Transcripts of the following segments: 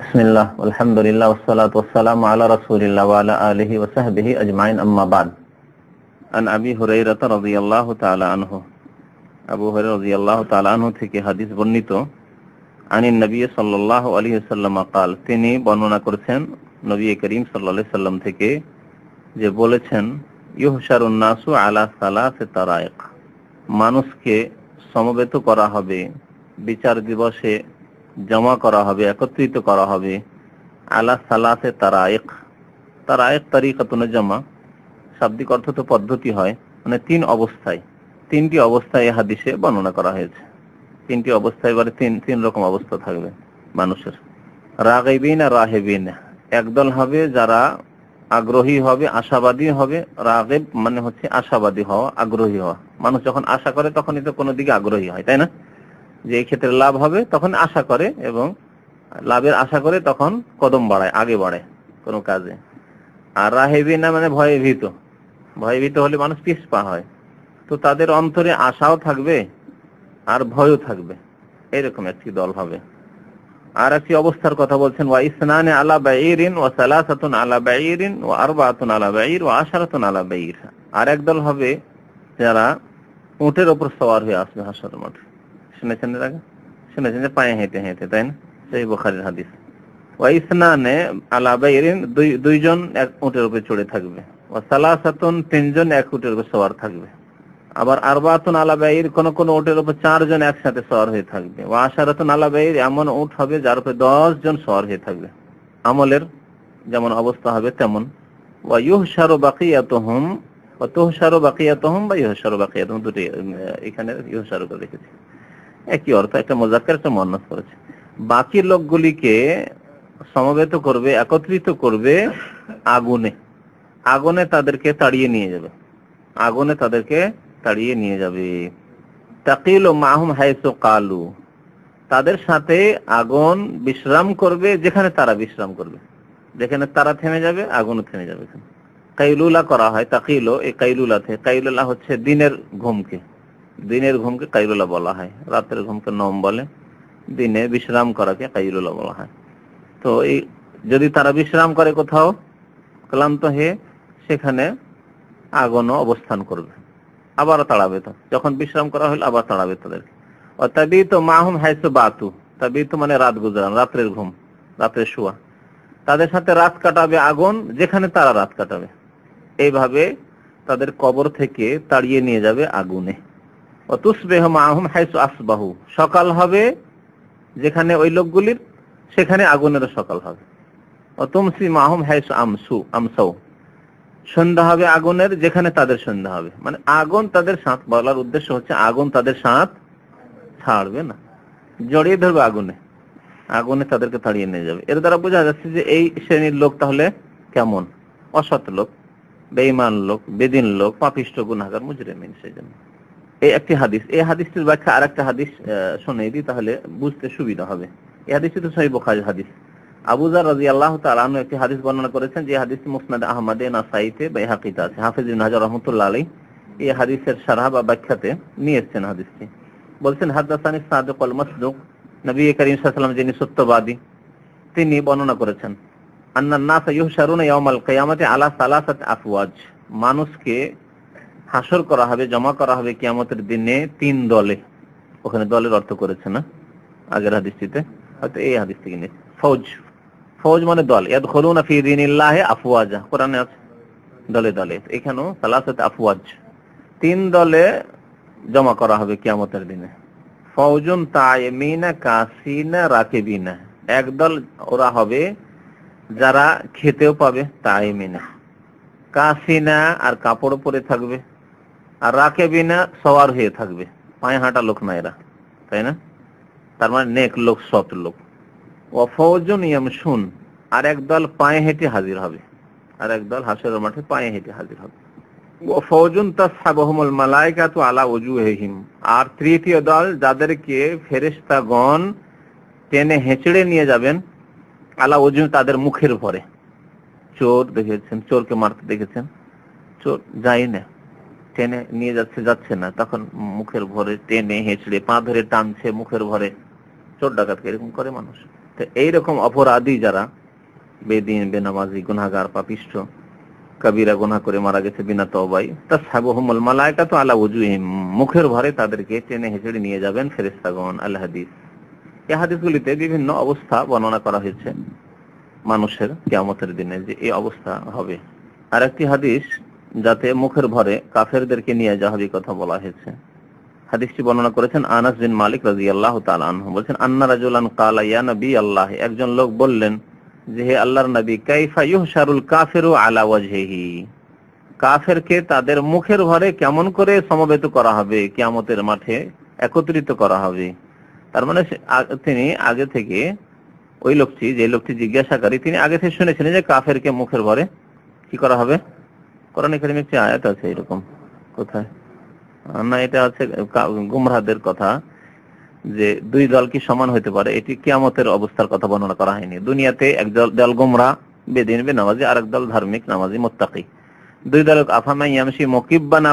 বিসমিল্লাহ, আলহামদুলিল্লাহ, ওয়াসসালাতু ওয়াসসালামু আলা রাসূলিল্লাহ ওয়া আলা আলিহি ওয়া সাহবিহি আজমাইন, আম্মা বাদ। আন আবি হুরায়রা রাদিয়াল্লাহু তাআলা আনহু, আবু হুরায়রা রাদিয়াল্লাহু তাআলা আনহু থেকে হাদিস বর্ণিত। আনিন নবী সাল্লাল্লাহু আলাইহি ওয়াসাল্লাম قال, তিনি বর্ণনা করেছেন নবী করিম সাল্লাল্লাহু আলাইহি সাল্লাম থেকে, যে বলেছেন, ইউহশারুন নাসু আলা সালাসি তারাইক, মানুষকে সমবেত করা হবে, বিচার দিবসে জমা করা হবে, একত্রিত করা হবে, আলা সালাসে তারাইক। তারাইক তারিকাতুন জামা, শাব্দিক অর্থ তো পদ্ধতি হয়, মানে তিনটি অবস্থায় এই হাদিসে বর্ণনা করা হয়েছে। তিনটি অবস্থায়, এবারে তিন রকম অবস্থা থাকবে মানুষের। রাগিবিন আর রাহিবিন, একদল হবে যারা আগ্রহী হবে, আশাবাদী হবে। রাগিব মানে হচ্ছে আশাবাদী হওয়া, আগ্রহী হওয়া। মানুষ যখন আশা করে তখনই তো কোনো দিকে আগ্রহী হয়, তাই না? যে এই ক্ষেত্রে লাভ হবে তখন আশা করে, এবং লাভের আশা করে তখন কদম বাড়ায়, আগে বাড়ে কোনো কাজে। আর রাহিবিনা মানে ভয়ভীত হলে মানুষ পিছপা হয়। তো তাদের অন্তরে আশাও থাকবে আর ভয়ও থাকবে, এরকম একটি দল হবে। আর একটি অবস্থার কথা বলছেন, ওয়া ইসনানে আলা বাইরিন ওয়া সালাসাতুন আলা বাইরিন ওয়া আরবাতুন আলা বাইর ওয়া আশারাতুন আলা বাইর। আর একদল হবে যারা উটের উপর সওয়ার হয়ে আসবে হাসরের মাঠে। শুনেছেন এর আগে? শুনেছেন যে পায়ে হেঁটে হেঁটে, তাই না? সেই বুখারীর হাদিস। ওয়া ইসনানে আলা বাইরিন, দুইজন এক উটের উপর চড়ে থাকবে। ওয়া সালাসাতুন, তিনজন এক উটের উপর সওয়ার থাকবে। আবার আরবাতুন আলা বাইর, কোন কোন উটের উপর 4 জন একসাথে সওয়ার হয়ে থাকবে। ওয়া আশারাতুন আলা বাইর, এমন উট হবে যার উপর 10 জন সওয়ার হয়ে থাকবে। আমলের যেমন অবস্থা হবে তেমন। ওয়া ইউহশারু বাকিয়াতুহুম ওয়া তুহশারু বাকিয়াতুহুম বা ইউহশারু বাকিয়াতুহুম, দুটি এখানে ইউহশারু করে রেখেছি, একই অর্থ, একটা মুযাক্কার একটা মুআন্নাস করেছে। বাকি লোকগুলিকে সমবেত করবে, একত্রিত করবে আগুনে তাদেরকে তাড়িয়ে নিয়ে যাবে। তাকিলু মাহুম হাইসু কালু, তাদের সাথে আগুন বিশ্রাম করবে যেখানে তারা বিশ্রাম করবে। যেখানে তারা থেমে যাবে আগুনও থেমে যাবে। কাইলুলা করা হয় তাকিলু, এই কাইলুলাতে, কাইলুলা হচ্ছে দিনের ঘুমকে কাইলুলা বলা হয়। রাতের ঘুমকে নম বলে, দিনে বিশ্রাম করাকে কাইলুলা বলা হয়। তো এই যদি তারা বিশ্রাম করে কোথাও ক্লান্ত হয়ে, সেখানে আগুনও অবস্থান করবে, আবার তাড়াবে। তো যখন বিশ্রাম করা হলো আবার তাড়াবে তাদেরকে। তাবিতু মাহুম হাইসু বাতু, তাবিতু মানে রাত গুজরান, রাতের ঘুম, রাতের শোয়া। তাদের সাথে রাত কাটাবে আগুন যেখানে তারা রাত কাটাবে। এইভাবে তাদের কবর থেকে তাড়িয়ে নিয়ে যাবে আগুনে। তুসবিহু মাহুম হাইসু আসবাহু, সকাল হবে যেখানে ওই লোকগুলির, সেখানে আগুনেরও সকাল হবে। তুমসি মাহুম হাইসু আমসাউ, সন্ধ্যা হবে আগুনের যেখানে তাদের সন্ধ্যা হবে। মানে আগুন তাদের সাথ, বলার উদ্দেশ্য হচ্ছে আগুন তাদের সাথ ছাড়বে না, জড়িয়ে ধরবে আগুনে তাদেরকে তাড়িয়ে নিয়ে যাবে। এর দ্বারা বোঝা যাচ্ছে যে এই শ্রেণীর লোক তাহলে কেমন? অসৎ লোক, বেঈমান লোক, বেদিন লোক, পাপিষ্ঠ, গুনাহগার, মুজরিমিন। সেজন্য এই একটি হাদিস। এই হাদিসটির ব্যাখ্যা আরেকটা হাদিস শুনিয়ে দিই, তাহলে বুঝতে সুবিধা হবে। এই হাদিসটি তো সহিহ বুখারীর হাদিস। আবু যার রাদিয়াল্লাহু তাআলা আনহু একটি হাদিস বর্ণনা করেছেন, যে হাদিসটি মুসনাদ আহমদে, নাসাঈতে, বাইহাকিতে আছে। হাফেজ ইবনে হাজার রাহমাতুল্লাহ আলাইহি এই হাদিসের শারহ বা ব্যাখ্যাতে নিয়ে এসেছেন হাদিসটি। বলছেন, হাদাসানি সাদিকুল মাসদুক, নবী করিম সাল্লাল্লাহু আলাইহি ওয়াসাল্লাম যিনি সত্যবাদী, তিনি বর্ণনা করেছেন, আন্নান নাস ইউহশারুনা ইয়াওমাল কিয়ামাতি আলা সালাসাতি আফওয়াজ, মানুষকে হাসর করা হবে, জমা করা হবে কিয়ামতের দিনে 3 দলে। ওখানে দলের অর্থ করেছে না আগের হাদিসটিতে, হয়তো এই হাদিস থেকে নিয়ে। ফৌজ মানে দল। ইয়াদখুলুনা ফি দীনিল্লাহি আফওয়াজা, কোরআনে আছে দলে দলে, এখানেও সালাসাতি আফওয়াজ, 3 দলে জমা করা হবে কিয়ামতের দিনে। ফৌজুন তাইমিনা কাসিনা রাকিবিনা, একদল ওরা হবে যারা খেতেও পাবে, তাইমিনা, কাসিনা আর কাপড় পরে থাকবে, আর রাকিবিনা সওয়ার হয়ে থাকবে। পায়ে হাঁটা লোক না এরা, তাই না? তার মানে নেক লোক, সৎ লোক। ওয়া ফৌজুন ইয়ামশুন, আর একদল পায়ে হেঁটে হাজির হবে, আর একদল হাসরের মাঠে পায়ে হেঁটে হাজির হবে। ওয়া ফৌজুন তাসহাবুহুমুল মালায়েকাতু আলা ওয়ুজুহিহিম, আর তৃতীয় দল যাদেরকে ফেরেশতাগণ টেনে হেঁচড়ে নিয়ে যাবেন, আলা ওয়ুজুহ, তাদের মুখের ভরে। চোর দেখেছেন, চোরকে মারতে দেখেছেন, চোর যায় না, টেনে নিয়ে যাচ্ছে না, তখন মুখের ভরে টেনে হেঁচড়ে, পা ধরে টানছে মুখের ভরে। চোর ডাকাতকে এরকম করে মানুষ, তো এইরকম অপরাধী যারা বেদিন, বেনামাজি, গুনাহগার, পাপিষ্ঠ, কবিরা গুনাহ করে মারা গেছে বিনা তওবায়, তাসহাবুহুমুল মালায়েকাতু আলা ওয়ুজুহিম, মুখের ভরে তাদেরকে টেনে হেঁচড়ে নিয়ে যাবেন ফেরেশতাগণ। আল হাদিস। এই হাদিসগুলিতে বিভিন্ন অবস্থা বর্ণনা করা হয়েছে মানুষের কিয়ামতের দিনে, যে এই অবস্থা হবে। আর একটি হাদিস যাতে মুখের ভরে কাফেরদেরকে নিয়ে যাওয়া হবে কথা বলা হয়েছে। হাদিসটি বর্ণনা করেছেন আনাস বিন মালিক রাদিয়াল্লাহু তাআলা আনহু, বলেন আন্না রাজুলান ক্বালা ইয়া নবী আল্লাহ, একজন লোক বললেন যে হে আল্লাহর নবী, কাইফা ইউহশারুল কাফিরু আলা ওয়াজহিহি, কাফেরকে তাদের মুখের ভরে কেমন করে সমবেত করা হবে, কিয়ামতের মাঠে একত্রিত করা হবে। তার মানে তিনি আগে থেকে, ওই লোকটি, যে লোকটি জিজ্ঞাসাকারী, তিনি আগে থেকে শুনেছিলেন যে কাফেরকে মুখের ভরে কি করা হবে। কোরআনে কারিমে একটি আয়াত আছে এরকম, কোথায় না, এটা আছে গুমরাহদের কথা, যে দুই দল কি সমান হতে পারে, এটি কিয়ামতের অবস্থার কথা বর্ণনা করা হয়নি। দুনিয়াতে এক দল গুমরাহ বেদিন বেনামাজি, আর এক দল ধার্মিক নামাজি মুত্তাকি, দুই দল। আফামান ইয়ামশি মুকিব্বান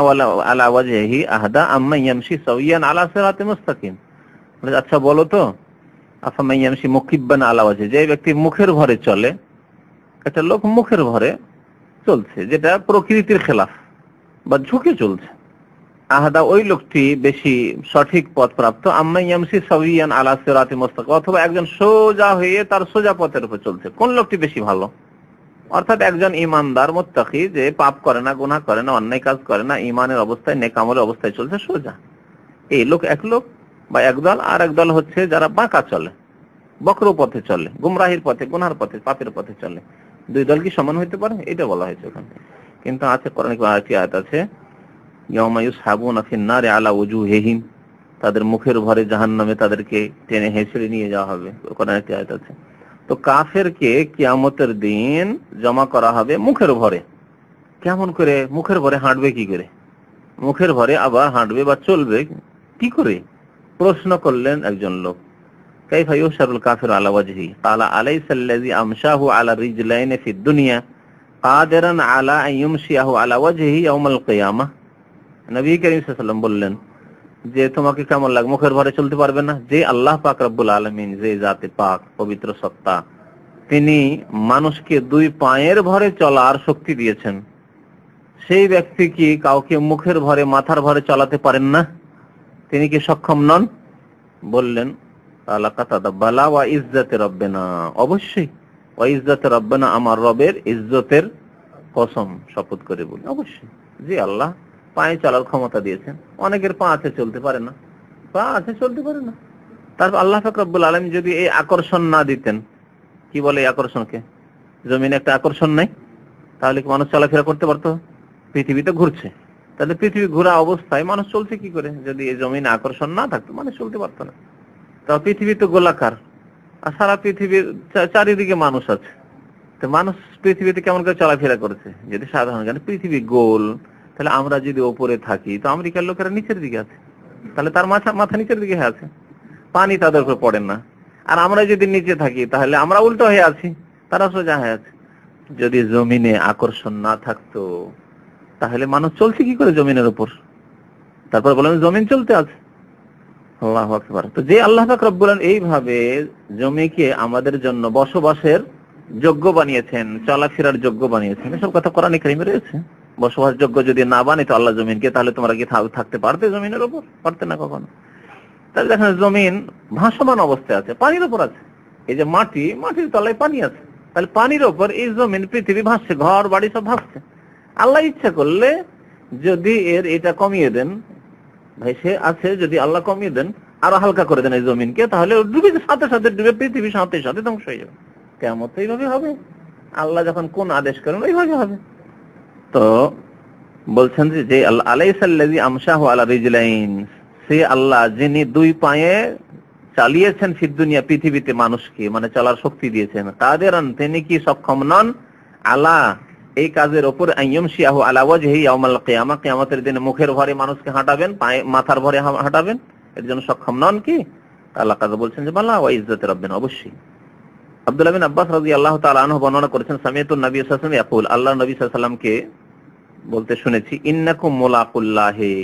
আলা ওয়াজহিহি আহদা আম্মান ইয়ামশি সাওয়িয়ান আলা সিরাতিন মুস্তাকিম। আচ্ছা বলো তো, আফামান ইয়ামশি মুকিব্বান আলা ওয়াজহি, যে ব্যক্তি মুখের ভরে চলে, একটা লোক মুখের ভরে চলছে যেটা প্রকৃতির খেলাফ বা ঝুঁকে চলছে, আহাদা ওই লোকটি বেশি সঠিক পথ প্রাপ্ত, আম্মা ইয়ামশি সাওয়িয়ান আলা সিরাতি মুস্তাকিম, অথবা একজন সোজা হয়ে তার সোজা পথের উপর চলছে, কোন লোকটি বেশি ভালো? অর্থাৎ একজন ইমানদার মুত্তাকি, যে পাপ করে না, গুনাহ করে না, অন্যায় কাজ করে না, ইমানের অবস্থায়, নেক আমলের অবস্থায় চলছে সোজা, এই লোক এক লোক বা একদল। আর একদল হচ্ছে যারা বাঁকা চলে, বক্র পথে চলে, গুমরাহির পথে, গুনার পথে, পাপের পথে চলে। দুই দল কি সমান হইতে পারে? এটা বলা হয়েছে ওখানে। কিন্তু আছে কোরআনে আরেকটি আয়াত আছে, ইয়াউমা ইউসহাবুনা ফিন নারি আলা ওয়ুজুহিহিম, তাদের মুখের ভরে জাহান্নামে তাদেরকে টেনে হেঁচড়ে নিয়ে যাওয়া হবে, কোরআনে একটি আয়াত আছে। তো কাফেরকে কিয়ামতের দিন জমা করা হবে মুখের ভরে। কেমন করে মুখের ভরে হাঁটবে? কি করে মুখের ভরে আবার হাঁটবে বা চলবে কি করে? প্রশ্ন করলেন একজন লোক, কাইফা ইউশারুল কাফিরু আলা ওয়াজহি ক্বালা আলাইসাল্লাযী আমশাহু আলা রিজলাইনি ফিদ দুনিয়া কাদিরান আলা আন ইউমশিয়াহু আলা ওয়াজহি ইয়াউমাল কিয়ামাহ। নবী করিম সাল্লাল্লাহু আলাইহি ওয়াসাল্লাম বললেন যে তোমাকে কেমন লাগে, মুখের ভরে চলতে পারবে না? যে আল্লাহ পাক রব্বুল আলামিন, যে জাতে পাক, পবিত্র সত্তা, তিনি মানুষকে দুই পায়ের ভরে চলার শক্তি দিয়েছেন, সেই ব্যক্তি কি কাউকে মুখের ভরে, মাথার ভরে চালাতে পারেন না? তিনি কি সক্ষম নন? বললেন বালা ওয়া ইজ্জাতে রব্বিনা, অবশ্যই, ওয়া ইজ্জাতে রব্বিনা, আমার রবের ইজ্জতের কসম, শপথ করে বলি অবশ্যই, যে আল্লাহ পায়ে চলার ক্ষমতা দিয়েছেন। অনেকের পা আছে চলতে পারে না, পা আছে চলতে পারে না। তারপর আল্লাহ পাক রব্বুল আলামিন যদি এই আকর্ষণ না দিতেন, কি বলে এই আকর্ষণকে, জমিনে একটা আকর্ষণ নাই, তাহলে কি মানুষ চলাফেরা করতে পারতো? পৃথিবীতে ঘুরছে, তাহলে পৃথিবী ঘোরা অবস্থায় মানুষ চলছে কি করে? যদি এই জমিনে আকর্ষণ না থাকতো মানুষ চলতে পারতো না। তো পৃথিবী তো গোলাকার, আর সারা পৃথিবীর চারিদিকে মানুষ আছে, তো মানুষ পৃথিবীতে কেমন করে চলাফেরা করেছে? যদি সাধারণ জ্ঞানে পৃথিবী গোল, তাহলে আমরা যদি ওপরে থাকি, তো আমেরিকার লোকেরা নিচের দিকে আছে, তাহলে তার মাথা নিচের দিকে আছে, পানি তাদের উপর পড়ে না। আর আমরা যদি নিচে থাকি, তাহলে আমরা উল্টো হয়ে আছি, তারা সোজা হয়ে আছে। যদি জমিনে আকর্ষণ না থাকতো, তাহলে মানুষ চলছে কি করে জমিনের উপর? তারপর বলেন জমিন চলতে আছে। আল্লাহু আকবার। তো যে আল্লাহ পাক রব্বুল আলামিন এইভাবে জমিকে আমাদের জন্য বসবাসের যোগ্য বানিয়েছেন, চলাফেরার যোগ্য বানিয়েছেন, এসব কথা কোরআনে কারিমে রয়েছে। বসবাস যোগ্য যদি না বানাইতো আল্লাহ জমিনকে, তাহলে তোমরা কি থাকতে পারতে জমিনের উপর? পারতে না কখনো। তাহলে দেখেন জমিন ভাসমান অবস্থায় আছে, পানির উপর আছে। এই যে মাটির তলায় পানি আছে, তাহলে পানির উপর এই জমিন, পৃথিবী ভাসছে, ঘর বাড়ি সব ভাসছে। আল্লাহ ইচ্ছা করলে যদি এটা কমিয়ে দেন, ভাই সে আছে, যদি আল্লাহ কমিয়ে দেন, আরো হালকা করে দেন এই জমিনকে, তাহলে ডুবে, সাথে সাথে ডুবে পৃথিবী সাথে সাথে ধ্বংস হয়ে যাবে। কিয়ামত এইভাবে হবে, আল্লাহ যখন কোন আদেশ করেন ওইভাবে হবে। তো বলছেন যে আলাইসাল্লাযী আমশাহু আলা রিজলাইন, সে আল্লাহ যিনি দুই পায়ে চালিয়েছেন ফিদ দুনিয়া, পৃথিবীতে মানুষকে, মানে চলার শক্তি দিয়েছেন। কাদিরান, তিনি কি সক্ষম নন, আলা, এই কাজের উপর, আইয়ুমশিয়াহু আলা ওয়াজহি ইয়াউমাল কিয়ামা, কিয়ামতের দিনে মুখের ভরে মানুষকে হাঁটাবেন, পায়ে মাথার ভরে হাঁটাবেন, এর জন্য সক্ষম নন কি? আল্লাহ কাজে বলছেন যে বালা ওয়া ইজ্জাতি রাব্বিনা, অবশ্যই। আব্দুল্লাহ বিন আব্বাস রাদিয়াল্লাহু তাআলা আনহু বর্ণনা করেছেন, সামিআতু নবী সাল্লাল্লাহু আলাইহি ওয়াসাল্লাম ইয়াকুল, আল্লাহ নবী সাল্লাল্লাহু আলাইহি ওয়াসাল্লামকে বলতে শুনেছি, ইন্নাকুম মুলাকুল্লাহি,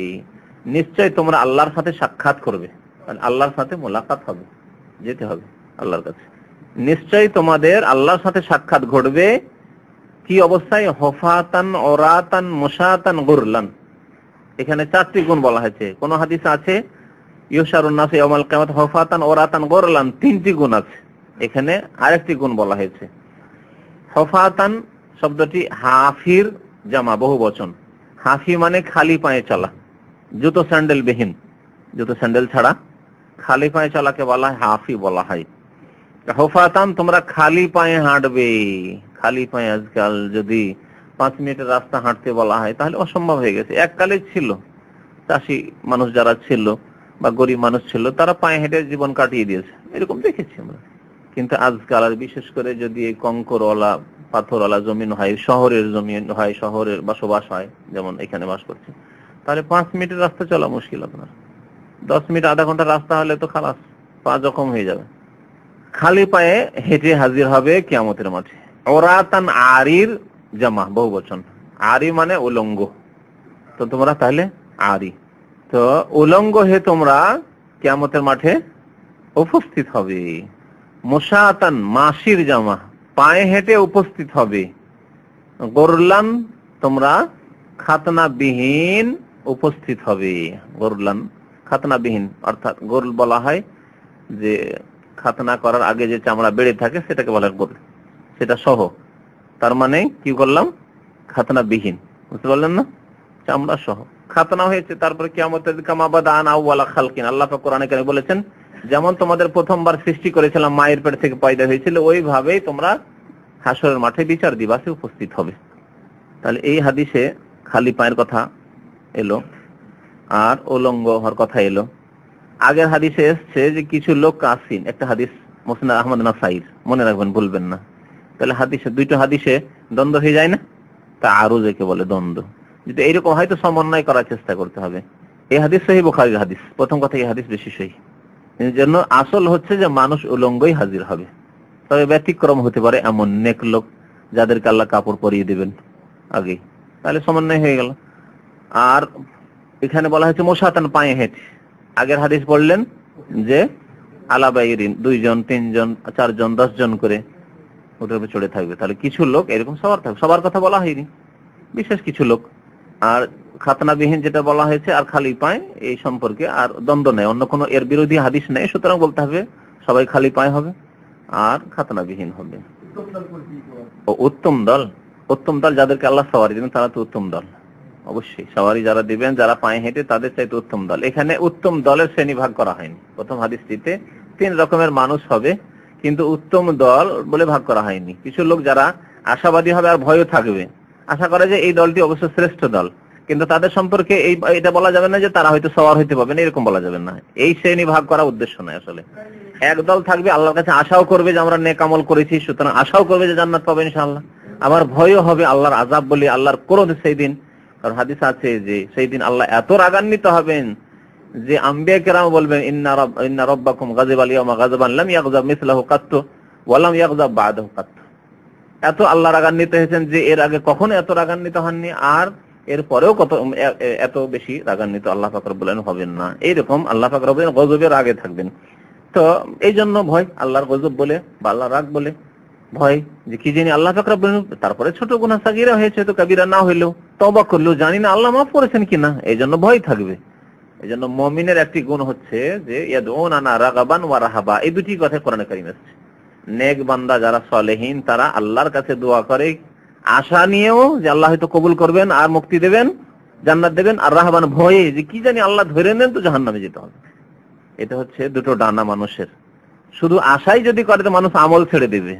নিশ্চয় তোমরা আল্লাহর সাথে সাক্ষাৎ করবে, মানে আল্লাহর সাথে মোলাকাত হবে, যেতে হবে আল্লাহর কাছে। নিশ্চয়ই তোমাদের আল্লাহর সাথে সাক্ষাৎ ঘটবে কি অবস্থায়? হফাতান ওরাতান মুশাতান গুরলান। এখানে 4টি গুণ বলা হয়েছে। কোন হাদিস আছে ইউশারুন নাস ইয়াউমাল কিয়ামাত হফাতান ওরাতান গুরলান, 3টি গুণ আছে। এখানে আরেকটি গুণ বলা হয়েছে। হফাতান শব্দটি হাফির জামা, বহু বচন। হাফি মানে খালি পায়ে চলা, জুতো স্যান্ডেল বিহীন, জুতো স্যান্ডেল ছাড়া খালি পায়ে চলাকে বলা হয় হাফি বলা হয়। হফাতান তোমরা খালি পায়ে হাঁটবে। খালি পায়ে আজকাল যদি 5 মিনিটের রাস্তা হাঁটতে বলা হয় তাহলে অসম্ভব হয়ে গেছে। এককালে ছিল, চাষি মানুষ যারা ছিল বা গরিব মানুষ ছিল তারা পায়ে হেঁটে জীবন কাটিয়ে দিয়েছে, এরকম দেখেছি আমরা। কিন্তু আজকাল আর বিশেষ করে যদি এই কঙ্করওয়ালা পাথরওয়ালা জমিন হয়, শহরের জমিন হয়, শহরের বসবাস হয়, যেমন এখানে বাস করছে, তাহলে 5 মিনিটের রাস্তা চলা মুশকিল। আপনার 10 মিনিট আধা ঘন্টা রাস্তা হলে তো খালাস, পা জখম হয়ে যাবে। খালি পায়ে হেঁটে হাজির হবে কিয়ামতের মাঠে। ওরাতান আরির জামা, বহু বচন। আরি মানে উলঙ্গ, তো তোমরা তাহলে আরি, তো উলঙ্গ হে তোমরা কিয়ামতের মাঠে উপস্থিত হবে। মুশাতান মাসির জামা, পায়ে হেঁটে উপস্থিত হবে। গরলান তোমরা খাতনা বিহীন উপস্থিত হবে। গরলান খাতনা বিহীন, অর্থাৎ গরল বলা হয় যে খাতনা করার আগে যে চামড়া বেড়ে থাকে সেটাকে বলা হয় গরল, সেটা সহ। তার মানে কি করলাম? খাতনা বিহীন, বুঝতে পারলেন না? চামড়া সহ খাতনা হয়েছে। তারপরে কিয়ামতের কামা বাদানা আউয়ালা খালকিন, আল্লাহ পাক কোরআনে কারিমে বলেছেন যেমন তোমাদের প্রথমবার সৃষ্টি করেছিলাম, মায়ের পেট থেকে পয়দা হয়েছিল, ওইভাবেই তোমরা হাসরের মাঠে বিচার দিবসে উপস্থিত হবে। তাহলে এই হাদিসে খালি পায়ের কথা এলো আর উলঙ্গ হওয়ার কথা এলো। আগের হাদিসে এসছে যে কিছু লোক কাসিন, একটা হাদিস মুসনাদ আহমদ নাসাইর, মনে রাখবেন, ভুলবেন না। তাহলে হাদিসে দুইটা হাদিসে দ্বন্দ্ব হয়ে যায় না? তা আরো যাকে বলে দ্বন্দ্ব, যদি এইরকম হয় তো সমন্বয় করার চেষ্টা করতে হবে। এই হাদিস সহিহ বুখারীর হাদিস, প্রথম কথা এই হাদিস বেশি সহিহ। এর জন্য আসল হচ্ছে যে মানুষ উলঙ্গই হাজির হবে। তবে ব্যতিক্রম হতে পারে এমন নেক লোক যাদেরকে আল্লাহ কাপড় পরিয়ে দিবেন আগে, তাহলে সমন্বয় হয়ে গেল। আর এখানে বলা হয়েছে মুশাতান, পায়ে হেঁটে। আগের হাদিস বললেন যে আলাবাইরিন, 2 জন 3 জন 4 জন 10 জন করে ওটার উপর চড়ে থাকবে। তাহলে কিছু লোক এরকম সবার থাকবে, সবার কথা বলা হয়নি, বিশেষ কিছু লোক। আর খাতনাবিহীন যেটা বলা হয়েছে আর খালি পায়ে, এই সম্পর্কে আর দ্বন্দ্ব নেই, অন্য কোনো এর বিরোধী হাদিস নেই। সুতরাং বলতে হবে সবাই খালি পায়ে হবে আর খাতনাবিহীন হবে। ও উত্তম দল, উত্তম দল যাদেরকে আল্লাহ সওয়ারি দিবেন তারা তো উত্তম দল, অবশ্যই সওয়ারি যারা দিবেন, যারা পায়ে হেঁটে, তাদের চাইতে উত্তম দল। এখানে উত্তম দলের শ্রেণী ভাগ করা হয়নি। প্রথম হাদিসটিতে 3 রকমের মানুষ হবে, কিন্তু উত্তম দল বলে ভাগ করা হয়নি। কিছু লোক যারা আশাবাদী হবে আর ভয়ও থাকবে, আশা করে যে এই দলটি অবশ্য শ্রেষ্ঠ দল, কিন্তু তাদের সম্পর্কে এটা বলা যাবে না যে তারা হয়তো সওয়ার হইতে পারবে না, এরকম বলা যাবে না। এই শ্রেণী ভাগ করা উদ্দেশ্য নয় আসলে। এক দল থাকবে আল্লাহর কাছে আশাও করবে যে আমরা নেক আমল করেছি, সুতরাং আশাও করবে যে জান্নাত পাবে ইনশাআল্লাহ। আবার ভয়ও হবে আল্লাহর আযাব বলে, আল্লাহর ক্রোধ সেই দিন। কারণ হাদিস আছে যে সেই দিন আল্লাহ এত রাগান্বিত হবেন যে আম্বিয়া কেরাম বলবেন ইন্না রাব্বাকুম গাযিবাল ইয়াওমা গাযবান লাম ইয়াগযাব মিসলাহু কাত্তু ওয়া লাম ইয়াগযাব বা'দাহু কাত্তু। এত আল্লাহ রাগান্বিত হয়েছেন যে এর আগে কখনো এত রাগান্বিত হননি, আর এর পরেও এত বেশি রাগান্বিত আল্লাহ পাক রব্বুল আলামিন হবেন না। এইরকম আল্লাহ পাক রব্বুল আলামিন গজবের আগে থাকবেন। তো এই জন্য ভয়, আল্লাহর গজব বলে বা আল্লাহর রাগ বলে ভয়, যে কি জানি আল্লাহ পাক রব্বুল আলামিন, তারপরে ছোট গুনাহ সাগীরা হয়েছে তো কবিরা না হইলেও তওবা করলেও জানি না আল্লাহ মাফ করেছেন কিনা, এই জন্য ভয় থাকবে। এই জন্য মুমিনের একটি গুণ হচ্ছে যে ইয়াদউনা রাগাবান ওয়া রাহাবা, এই দুটি কথা কোরআনে কারীমে আছে। নেক বান্দা যারা সালেহীন তারা আল্লাহর কাছে দোয়া করে আশা নিয়েও যে আল্লাহ হয়তো কবুল করবেন আর মুক্তি দেবেন, জান্নাত দেবেন, আর রাহবান ভয়ে যে কি জানি আল্লাহ ধরে নেন তো জাহান্নামে যেতে হবে। এটা হচ্ছে দুটো ডানা মানুষের। শুধু আশাই যদি করে তো মানুষ আমল ছেড়ে দেবে,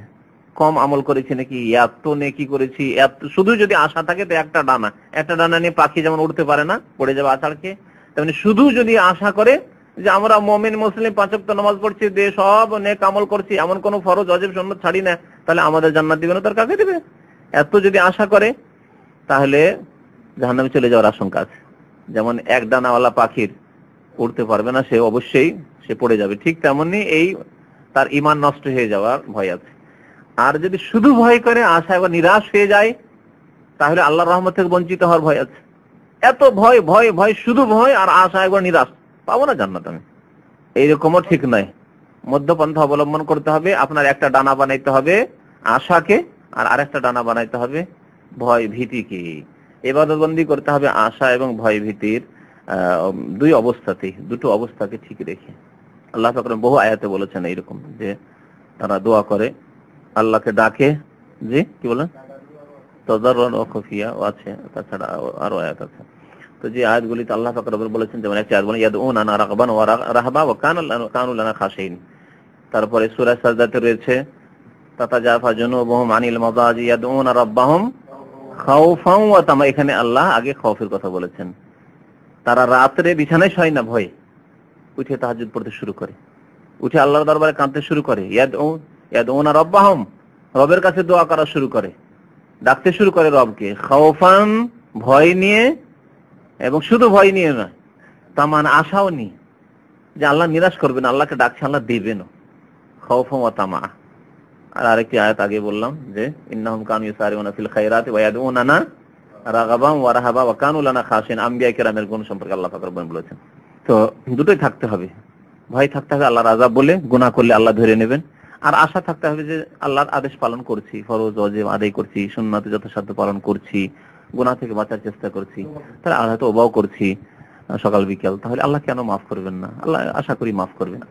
কম আমল করেছি নাকি, এত নেকি করেছি, এত, শুধু যদি আশা থাকে তো একটা ডানা নিয়ে পাখি যেমন উড়তে পারে না, পড়ে যাবে আছাড়কে, তেমনি শুধু যদি আশা করে যে আমরা মুমিন মুসলিম 5 ওয়াক্ত নামাজ পড়ছি, সব নেক আমল করছি, এমন কোন ফরজ ওয়াজিব সুন্নাত ছাড়ি না, তাহলে আমাদের জান্নাত দিবে না, তার কাকে দিবে? এত যদি আশা করে তাহলে জাহান্নামে চলে যাওয়ার আশঙ্কা আছে। যেমন এক ডানাওয়ালা পাখির উড়তে পারবে না, সে অবশ্যই সে পড়ে যাবে, ঠিক তেমনি এই তার ঈমান নষ্ট হয়ে যাওয়ার ভয় আছে। আর যদি শুধু ভয় করে আশা এবং নিরাশ হয়ে যায় তাহলে আল্লাহর রহমত থেকে বঞ্চিত হওয়ার ভয় আছে। এত ভয় ভয় ভয়, শুধু ভয় আর আশা একবার নিরাশ, পাবো না জান্নাত আমি, এইরকমও ঠিক নয়। মধ্যপন্থা অবলম্বন করতে হবে। আপনার একটা ডানা বানাইতে হবে আশাকে, আর আরেকটা ডানা বানাইতে হবে ভয় ভীতিকে। ইবাদতবন্দি করতে হবে আশা এবং ভয় ভীতির দুটো অবস্থাকে ঠিক রেখে। আল্লাহ পাক বহু আয়াতে বলেছেন এইরকম, যে তারা দোয়া করে, আল্লাহকে ডাকে, জি কি বলেন, তাদাররুন ওয়া খুফিয়া আছে, তাছাড়া আরো আয়াত আছে। তো যে আয়াতগুলিতে আল্লাহ পাক রব্বুল বলেছেন, যেমন একটা আয়াত বলেন ইয়াদউনা রাগবান ওয়া রাহবা ওয়া কানু লানা খাশিন। তারপরে সূরা সাজদাতে রয়েছে তাতাজাফা জুনুবুহুম আনিল মাদাজি ইয়াদউনা রাব্বাহুম খাউফান ওয়া তামা। এখানে আল্লাহ আগে খাউফের কথা বলেছেন। তারা রাতে বিছানায় শয় না, ভয় উঠে তাহাজ্জুদ পড়তে শুরু করে, উঠে আল্লাহর দরবারে কাঁদতে শুরু করে, ইয়াদউনা রাব্বাহুম, রবের কাছে দোয়া করা শুরু করে, ডাকতে শুরু করে রবকে, খাউফান ভয় নিয়ে, এবং শুধু ভয় নিয়ে নয়, তামান আশাও নিয়ে, যে আল্লাহ নিরাশ করবেন, আল্লাহকে ডাকছে আল্লাহ দিবেন, খাউফান ওয়া তামা। আর আরেকটি আয়াত আগে বললাম যে ইন্নাহুম কানু ইউসারিউনা ফিল খায়রাতি ওয়া ইয়াদউনানা রাগাবান ওয়া রাহাবা ওয়া কানু লানা খাশিন। আম্বিয়া কেরামের গুণ সম্পর্কে আল্লাহ পাক রব্বুল বলেছেন। তো দুটোই থাকতে হবে, ভয় থাকতে হবে আল্লাহর আযাব বলে, গুনাহ করলে আল্লাহ ধরে নেবেন, আর আশা থাকতে হবে যে আল্লাহর আদেশ পালন করছি, ফরজ ওয়াজিব আদায় করছি, সুন্নাত যথাসাধ্য পালন করছি, গুনাহ থেকে বাঁচার চেষ্টা করছি, তাহলে আল্লাহ তো ওবাও করছি সকাল বিকাল, তাহলে আল্লাহ কেন মাফ করবেন না? আল্লাহ আশা করি মাফ করবেন।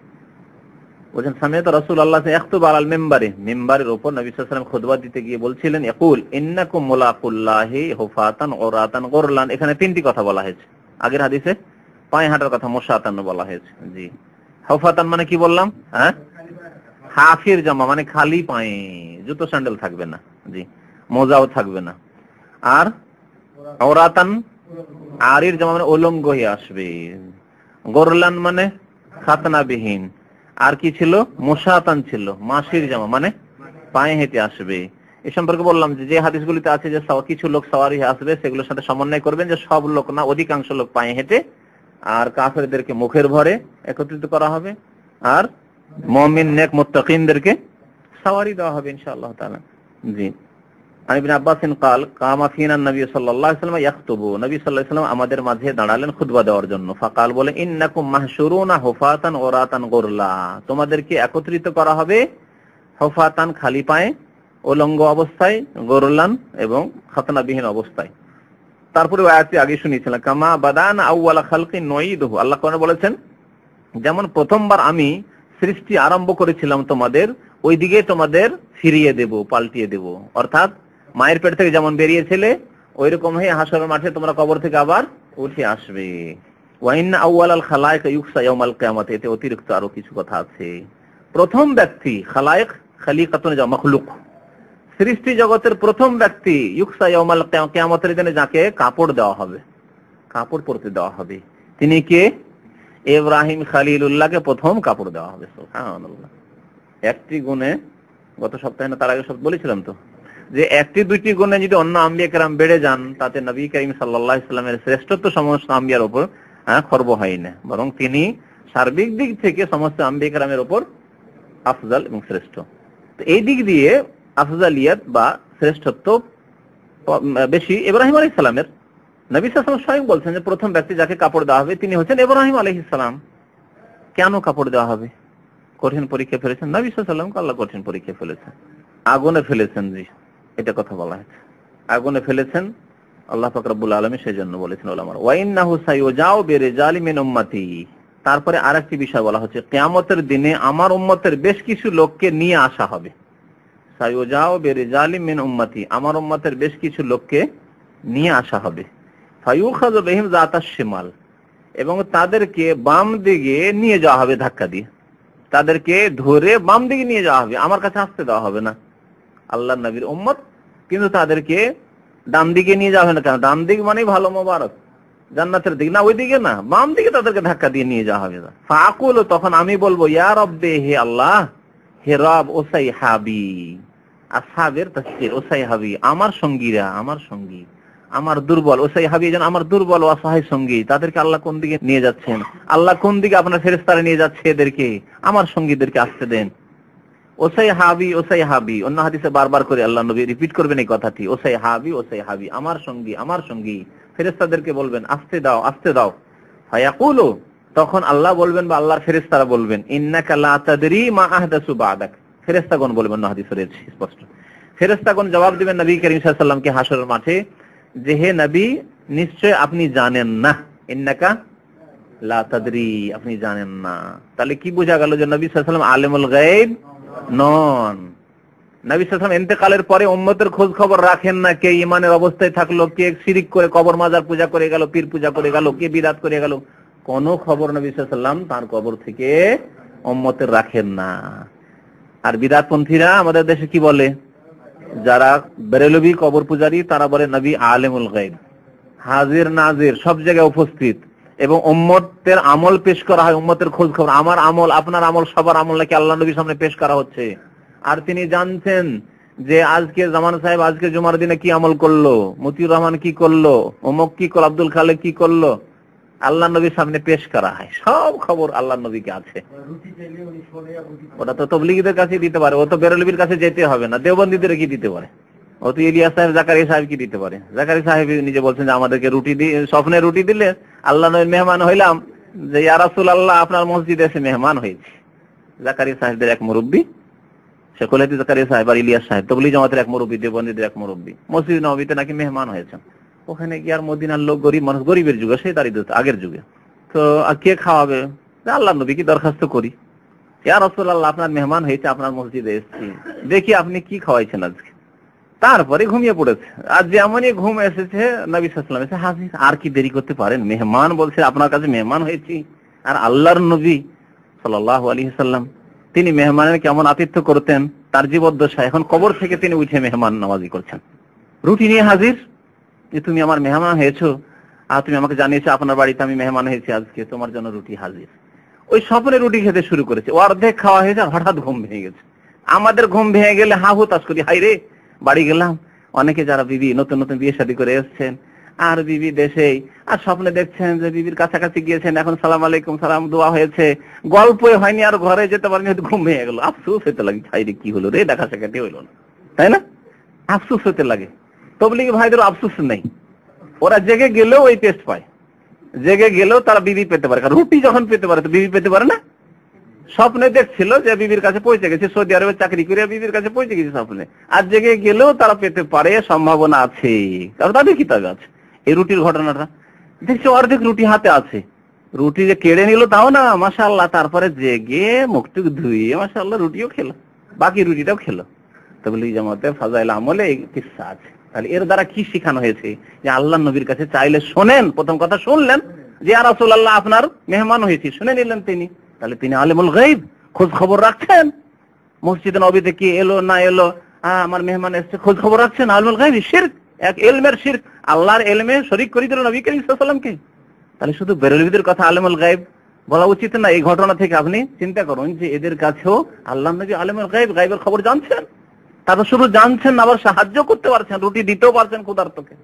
বলেন সামিআতু রাসূলুল্লাহ ইয়াখতুবু আলাল মিম্বারে, মিম্বারের উপর নবী সাল্লাল্লাহু আলাইহি ওয়াসাল্লাম খুতবা দিতে গিয়ে বলছিলেন, ইয়াকুল ইন্নাকুম মুলাকুল্লাহি হুফাতান উরাতান গুরলান। এখানে তিনটি কথা বলা হয়েছে। আগের হাদিসে পায়ে হাঁটার কথা মুশাতান বলা হয়েছে। জি, হুফাতান মানে কি বললাম? হ্যাঁ, হাফির জামা মানে খালি পায়ে, জুতো স্যান্ডেল থাকবে না, জি, মোজাও থাকবে না। আর উরাতান আরির জামা মানে উলঙ্গ হয়ে আসবে। গুরলান মানে খাতনাবিহীন। আর কি ছিল? মুশাতান ছিল, মাসির জামা মানে পায়ে হেঁটে আসবে। এ সম্পর্কে বললাম যে হাদিসগুলিতে আছে যে কিছু লোক সাওয়ারি আসবে, সেগুলোর সাথে সমন্বয় করবেন যে সব লোক না, অধিকাংশ লোক পায়ে হেঁটে, আর কাফেরদেরকে মুখের ভরে একত্রিত করা হবে, আর মুমিন নেক মুত্তাকিনদেরকে সাওয়ারি দেওয়া হবে ইনশাআল্লাহ তাআলা। জি, আন ইবনে আব্বাস قال قام فينا النبي صلى الله عليه وسلم يخطب। নবী সাল্লাল্লাহু আলাইহি ওয়াসাল্লাম আমাদের মাঝে দাঁড়ালেন খুতবা দেওয়ার জন্য। ফাকাল বলে ইন্নাকুম মাহশুরুনা হুফাতান উরাতান গুরলা, তোমাদেরকে একত্রিত করা হবে হুফাতান খালি পায়ে, উলঙ্গ অবস্থায়, গুরলান এবং খাতনাবিহীন অবস্থায়। তারপরে আয়াতটি আগে শুনিয়েছিলাম, কামা বাদানা আউওয়ালা খালকিন নুঈদুহু। আল্লাহ কোরআনে বলেছেন, যেমন প্রথমবার আমি সৃষ্টি আরম্ভ করেছিলাম তোমাদের, ওই দিকে তোমাদের ফিরিয়ে দেব, পাল্টিয়ে দেব। অর্থাৎ মায়ের পেট থেকে যেমন বেরিয়েছিলে ওই রকম হয়ে হাসরের মাঠে তোমরা কবর থেকে আবার উঠে আসবে। ওয়া ইন্না আউওয়ালাল খালায়েক ইউকসা ইয়াউমাল কিয়ামাত। এতে অতিরিক্ত আরো কিছু কথা আছে। প্রথম ব্যক্তি খালায়েক, খালিকাতুন যা মাখলুক, সৃষ্টি জগতের প্রথম ব্যক্তি ইউকসা ইয়াউমাল কিয়ামাতের দিনে যাকে কাপড় দেওয়া হবে, কাপড় পরতে দেওয়া হবে, তিনি কে? ইব্রাহিম খলিলুল্লাহকে প্রথম কাপড় দেওয়া হবে। সুবহানাল্লাহ। একটি গুণে, গত সপ্তাহে না তার আগে সপ্তাহে বলেছিলাম তো, যে একটি দুইটি গুণে যদি অন্য আম্বিয়া কেরাম বেড়ে যান, তাতে নবী করিম সাল্লাল্লাহু আলাইহি ওয়াসাল্লামের শ্রেষ্ঠত্ব সমস্ত আম্বিয়ার উপর খর্ব হয় না, বরং তিনি সার্বিক দিক থেকে সমস্ত আম্বিয়া কেরামের উপর আফজাল এবং শ্রেষ্ঠ। তো এই দিক দিয়ে আফজালিয়াত বা শ্রেষ্ঠত্ব বেশি ইব্রাহিম আলাইহিস সালামের। নবী সাল্লাল্লাহু আলাইহি ওয়াসাল্লাম স্বয়ং বলছেন যে প্রথম ব্যক্তি যাকে কাপড় দেওয়া হবে তিনি হচ্ছেন ইব্রাহিম আলাইহিস সালাম। কেন কাপড় দেওয়া হবে? কঠিন পরীক্ষা ফেলেছেন নবী সাল্লাল্লাহু আলাইহি ওয়াসাল্লামকে, আল্লাহ কঠিন পরীক্ষা ফেলেছেন, আগুনে ফেলেছেন। জি, এটা কথা বলা হয়েছে, আগুনে ফেলেছেন আল্লাহ পাক রব্বুল আলামিন, সেজন্য বলেছেন উলামারা ওয়া ইন্নাহু সায়ুজাউ বিরিজালি মিন উম্মতি। তারপরে আরেকটি বিষয় বলা হচ্ছে, কিয়ামতের দিনে আমার উম্মতের বেশ কিছু লোককে নিয়ে আসা হবে। সায়ুজাউ বিরিজালি মিন উম্মতি, আমার উম্মতের বেশ কিছু লোককে নিয়ে আসা হবে। ফায়ুখাযু বিহিম যাতাশ শিমাল, এবং তাদেরকে বাম দিকে নিয়ে যাওয়া হবে ধাক্কা দিয়ে, তাদেরকে ধরে বাম দিকে নিয়ে যাওয়া হবে, আমার কাছে আসতে দেওয়া হবে না। আল্লাহর নবীর উম্মত, কিন্তু তাদেরকে ডান দিকে নিয়ে যাওয়া হবে না। কেন? ডান দিক মানে ভালো মোবারক জান্নাতের দিক না, ওই দিকে না, বাম দিকে তাদেরকে ধাক্কা দিয়ে নিয়ে যাওয়া হবে। ফাকুল, তখন আমি বলবো, ইয়া রব্বে, হে আল্লাহ, হে রব, ওসাইহাবি। আসহাবের তাফসীর ওসাইহাবি, আমার সঙ্গীরা, আমার সঙ্গী, আমার দুর্বল, ওসাইহাবি যেন আমার দুর্বল ও অসহায় সঙ্গী, তাদেরকে আল্লাহ কোন দিকে নিয়ে যাচ্ছেন, আল্লাহ কোন দিকে আপনার ফেরেশতারা নিয়ে যাচ্ছে, এদেরকে, আমার সঙ্গীদেরকে আসতে দেন। ওসাইহাবি, ওসাইহাবি, অন্য হাদিসে বারবার করে আল্লাহ নবী রিপিট করবেন এই কথাটি, ওসাইহাবি, ওসাইহাবি, আমার সঙ্গী, আমার সঙ্গী। ফেরেশতাদেরকে বলবেন আসতে দাও, আসতে দাও। ফায়াকুলু, তখন আল্লাহ বলবেন বা আল্লাহর ফেরেশতারা বলবেন ইন্নাকা লা তাদরি মা আহদাসু বাদাক। ফেরেশতাগণ বলবেন না, হাদিসে রয়েছে স্পষ্ট। ফেরেশতাগণ জবাব দিবেন নবী করিম সাল্লাল্লাহু আলাইহি ওয়াসাল্লামকে হাসরের মাঠে যে হে নবী, নিশ্চয় আপনি জানেন না, ইন্নাকা লা তাদরি, আপনি জানেন না। তাহলে কি বোঝা গেল যে নবী সাল্লাল্লাহু আলাইহি ওয়াসাল্লাম আলিমুল গায়ব নন। নবী সাল্লাল্লাহু আলাইহি ওয়াসাল্লাম ইন্তেকালের পরে উম্মতের খোঁজ খবর রাখেন না, কে ঈমানের অবস্থায় থাকলো, কে শিরক করে কবর মাজার পূজা করে গেল, পীর পূজা করে গেল, কে বিদআত করে গেল, কোন খবর নবী সাল্লাল্লাহু আলাইহি ওয়াসাল্লাম তার কবর থেকে উম্মতের রাখেন না। আর বিদআতপন্থীরা আমাদের দেশে কি বলে, যারা বেরেলভী কবর পূজারী, তারা বলে নবী আলিমুল গায়ব, হাজির নাজির সব জায়গায় উপস্থিত, এবং উম্মতের আমল পেশ করা হয়, উম্মতের খোঁজ খবর, আমার আমল আপনার আমল সবার আমল নাকি আল্লাহ নবীর সামনে পেশ করা হচ্ছে। আর তিনি জানছেন যে আজকে জামান সাহেব আজকে জুমার দিনে কি আমল করলো, মতিউর রহমান কি করলো, অমুক কি করলো, আব্দুল খালেক কি করলো, আল্লাহ নবীর সামনে পেশ করা হয়। সব খবর আল্লাহ নবীকে আছে। ওটা তো তবলিগীদের কাছে দিতে পারে, ও তো বেরেলভীর কাছে যেতে হবে না, দেওবন্দীদের কি দিতে পারে, ও তো ইলিয়াস সাহেব জাকারিয়া সাহেব কি দিতে পারে। জাকারিয়া সাহেব নিজে বলছেন যে আমাদেরকে রুটি দিয়ে, স্বপ্নে রুটি দিলে আল্লাহ নবীর মেহমান হইলাম, যে ইয়া রাসূলুল্লাহ আপনার মসজিদে এসে মেহমান হয়েছি। জাকারিয়া সাহেবদের এক মুরব্বী শেখুল হাদিস জাকারিয়া সাহেব আর ইলিয়াস সাহেব তবলিগ জামাতের এক মুরব্বী, দেওবন্দীদের এক মুরব্বী, মসজিদ নববীতে নাকি মেহমান হয়েছেন। ওখানে গিয়ে আর মদিনার লোক, গরিব মানুষ, গরিবের যুগে, সেই দারিদ্রতা আগের যুগে, তো কে খাওয়াবে, আল্লাহ নবী কি দরখাস্ত করি, ইয়া রাসূলুল্লাহ আপনার মেহমান হয়েছে, আপনার মসজিদে এসেছি, দেখি আপনি কি খাওয়াইছেন আজকে। তারপরে ঘুমিয়ে পড়েছে। আর যেমনই ঘুম এসেছে নবী সাল্লাল্লাহু আলাইহি ওয়াসাল্লাম এসে হাজির। আর কি দেরি করতে পারেন, মেহমান বলছে, আপনার কাছে মেহমান হয়েছি। আর আল্লাহর নবী সাল্লাল্লাহু আলাইহি ওয়াসাল্লাম তিনি মেহমানের কেমন আতিথ্য করতেন তার জীবদ্দশা, এখন কবর থেকে তিনি উঠে মেহমান নামাজি করছেন, রুটি নিয়ে হাজির, যে তুমি আমার মেহমান হয়েছো, আর তুমি আমাকে জানিয়েছো আপনার বাড়িতে আমি মেহমান হয়েছি, আজকে তোমার জন্য রুটি হাজির। ওই স্বপ্নে রুটি খেতে শুরু করেছে, ও অর্ধেক খাওয়া হয়েছে, হঠাৎ ঘুম ভেঙে গেছে। আমাদের ঘুম ভেঙে গেলে হা হুতাশ করি, হাই রে, বাড়ি গেলাম। অনেকে যারা বিবি নতুন নতুন বিয়ে শাদী করে এসছেন, আর বিবি দেশেই, আর স্বপ্নে দেখছেন যে বিবির কাছাকাছি গিয়েছেন, এখন সালাম আলাইকুম সালাম দোয়া হয়েছে, গল্পই হয়নি, আর ঘরে যেতে পারেনি, হয়তো ঘুম ভেঙে গেল। আফসোস হতে লাগে, হাই রে কি হলো রে, দেখা সাক্ষাৎ হইলো না, তাই না, আফসোস হতে লাগে। তবলিগী ভাইদের আফসোস নেই, ওরা জেগে গেলেও ওই টেস্ট পায়, জেগে গেলেও তারা বিবি পেতে পারে, কারণ রুটি যখন পেতে পারে তো বিবি পেতে পারে না। স্বপ্নে দেখছিল যে বিবির কাছে পৌঁছে গেছে, সৌদি আরবে চাকরি করে বিবির কাছে পৌঁছে গেছে স্বপ্নে, আর জেগে গেলেও তারা পেতে পারে, সম্ভাবনা আছে, কারণ তাদের কিতাবে আছে এই রুটির ঘটনাটা। দেখছি অর্ধেক রুটি হাতে আছে, রুটি যে কেড়ে নিল তাও না, মাশাআল্লাহ, তারপরে জেগে মুখটুক ধুয়ে মাশাআল্লাহ রুটিও খেলো, বাকি রুটিটাও খেলো। তাবলীগ জামাতে ফাজাইল আমলে এই কিসসা আছে। তাহলে এর দ্বারা কি শেখানো হয়েছে, যে আল্লাহ নবীর কাছে চাইলে শোনেন, প্রথম কথা শুনলেন যে ইয়া রাসূলুল্লাহ আপনার মেহমান হয়েছি, শুনে নিলেন তিনি, তাহলে তিনি আলিমুল গায়ব, খোঁজ খবর রাখছেন, মসজিদে নববীতে কি এলো না এলো, আমার মেহমান এসেছে, খোঁজ খবর রাখছেন, আলিমুল গায়ব। শিরক, এক ইলমের শিরক, আল্লাহর ইলমে শরীক করে দিল নবী করিম সাল্লাল্লাহু আলাইহি ওয়াসাল্লামকে। তাহলে শুধু বেরেলভীদের কথা আলিমুল গায়ব বলা উচিত না। এই ঘটনা থেকে আপনি চিন্তা করুন যে এদের কাছেও আল্লাহ নবী আলিমুল গায়ব, গায়বের খবর জানছেন, তারা শুধু জানছেন, আবার সাহায্য করতে পারছেন, রুটি দিতেও পারছেন ক্ষুধার্তকে।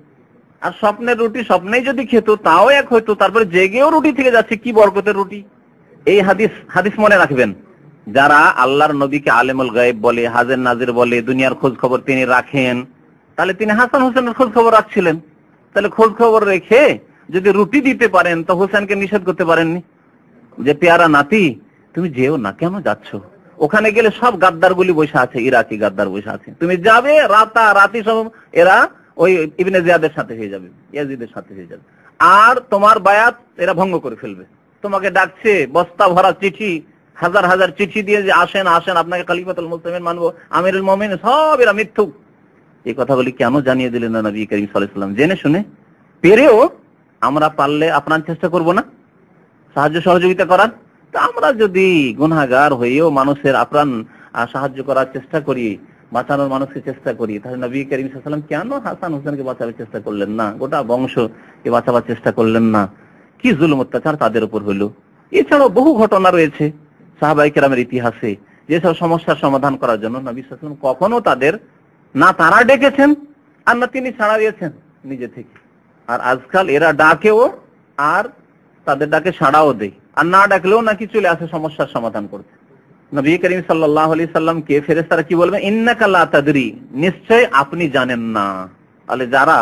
আর স্বপ্নের রুটি স্বপ্নেই যদি খেত তাও এক হইতো, তারপরে জেগেও রুটি থেকে যাচ্ছে, কি বরকতের রুটি। এই হাদিস মনে রাখবেন, যারা আল্লাহর নবীকে আলিমুল গায়ব বলে, হাজির নাজির বলে, দুনিয়ার খোঁজ খবর তিনি রাখেন, তাহলে তিনি হাসান হোসেনের খোঁজ খবর রাখছিলেন। তাহলে খোঁজ খবর রেখে যদি রুটি দিতে পারেন তো হোসেনকে নিষেধ করতে পারেননি যে পেয়ারা নাতি তুমি যেও না, কেন যাচ্ছ, ওখানে গেলে সব গাদ্দারগুলি বসে আছে, ইরাকি গাদ্দার বসে আছে, তুমি যাবে রাতারাতি সব এরা ওই ইবনে জিয়াদের সাথে হয়ে যাবে, ইয়াজিদের সাথে হয়ে যাবে, আর তোমার বায়াত এরা ভঙ্গ করে ফেলবে। তোমাকে ডাকছে বস্তা ভরা চিঠি, হাজার হাজার চিঠি দিয়ে যে আসেন আসেন আপনাকে খলিফাতুল মুসলিমিন মানবো, আমিরুল মুমিনিন, সব এরা মিথ্যুক। এই কথাগুলি কেন জানিয়ে দিলেন না নবী করিম সাল্লাল্লাহু আলাইহি ওয়াসাল্লাম? জেনে শুনে, পেরেও আমরা পারলে আপনার চেষ্টা করব না সাহায্য সহযোগিতা করার? তা আমরা যদি গুনাহগার হয়েও মানুষের আপ্রাণ সাহায্য করার চেষ্টা করি, বাঁচানোর মানুষকে চেষ্টা করি, তাহলে নবী করিম সাল্লাল্লাহু আলাইহি ওয়াসাল্লাম কেন হাসান হোসেনকে বাঁচাবার চেষ্টা করলেন না, গোটা বংশকে বাঁচাবার চেষ্টা করলেন না? কি জুলুম অত্যাচার তাদের উপর হলো। এছাড়াও বহু ঘটনা রয়েছে সাহাবায়ে কেরামের ইতিহাসে, যেসব সমস্যার সমাধান করার জন্য নবী সাল্লাল্লাহু আলাইহি ওয়াসাল্লাম কখনো তাদের না তারা ডেকেছেন আর না তিনি সাড়া দিয়েছেন নিজে থেকে। আর আজকাল এরা ডাকেও আর তাদের ডাকে সাড়াও দেয়, আর না ডাকলেও নাকি চলে আসে সমস্যার সমাধান করতে। নবী করিম সাল্লাল্লাহু আলাইহি সাল্লামকে ফেরেশতারা কি বলবে, ইন্নাকা লা তাদরি, নিশ্চয় আপনি জানেন না। তাহলে যারা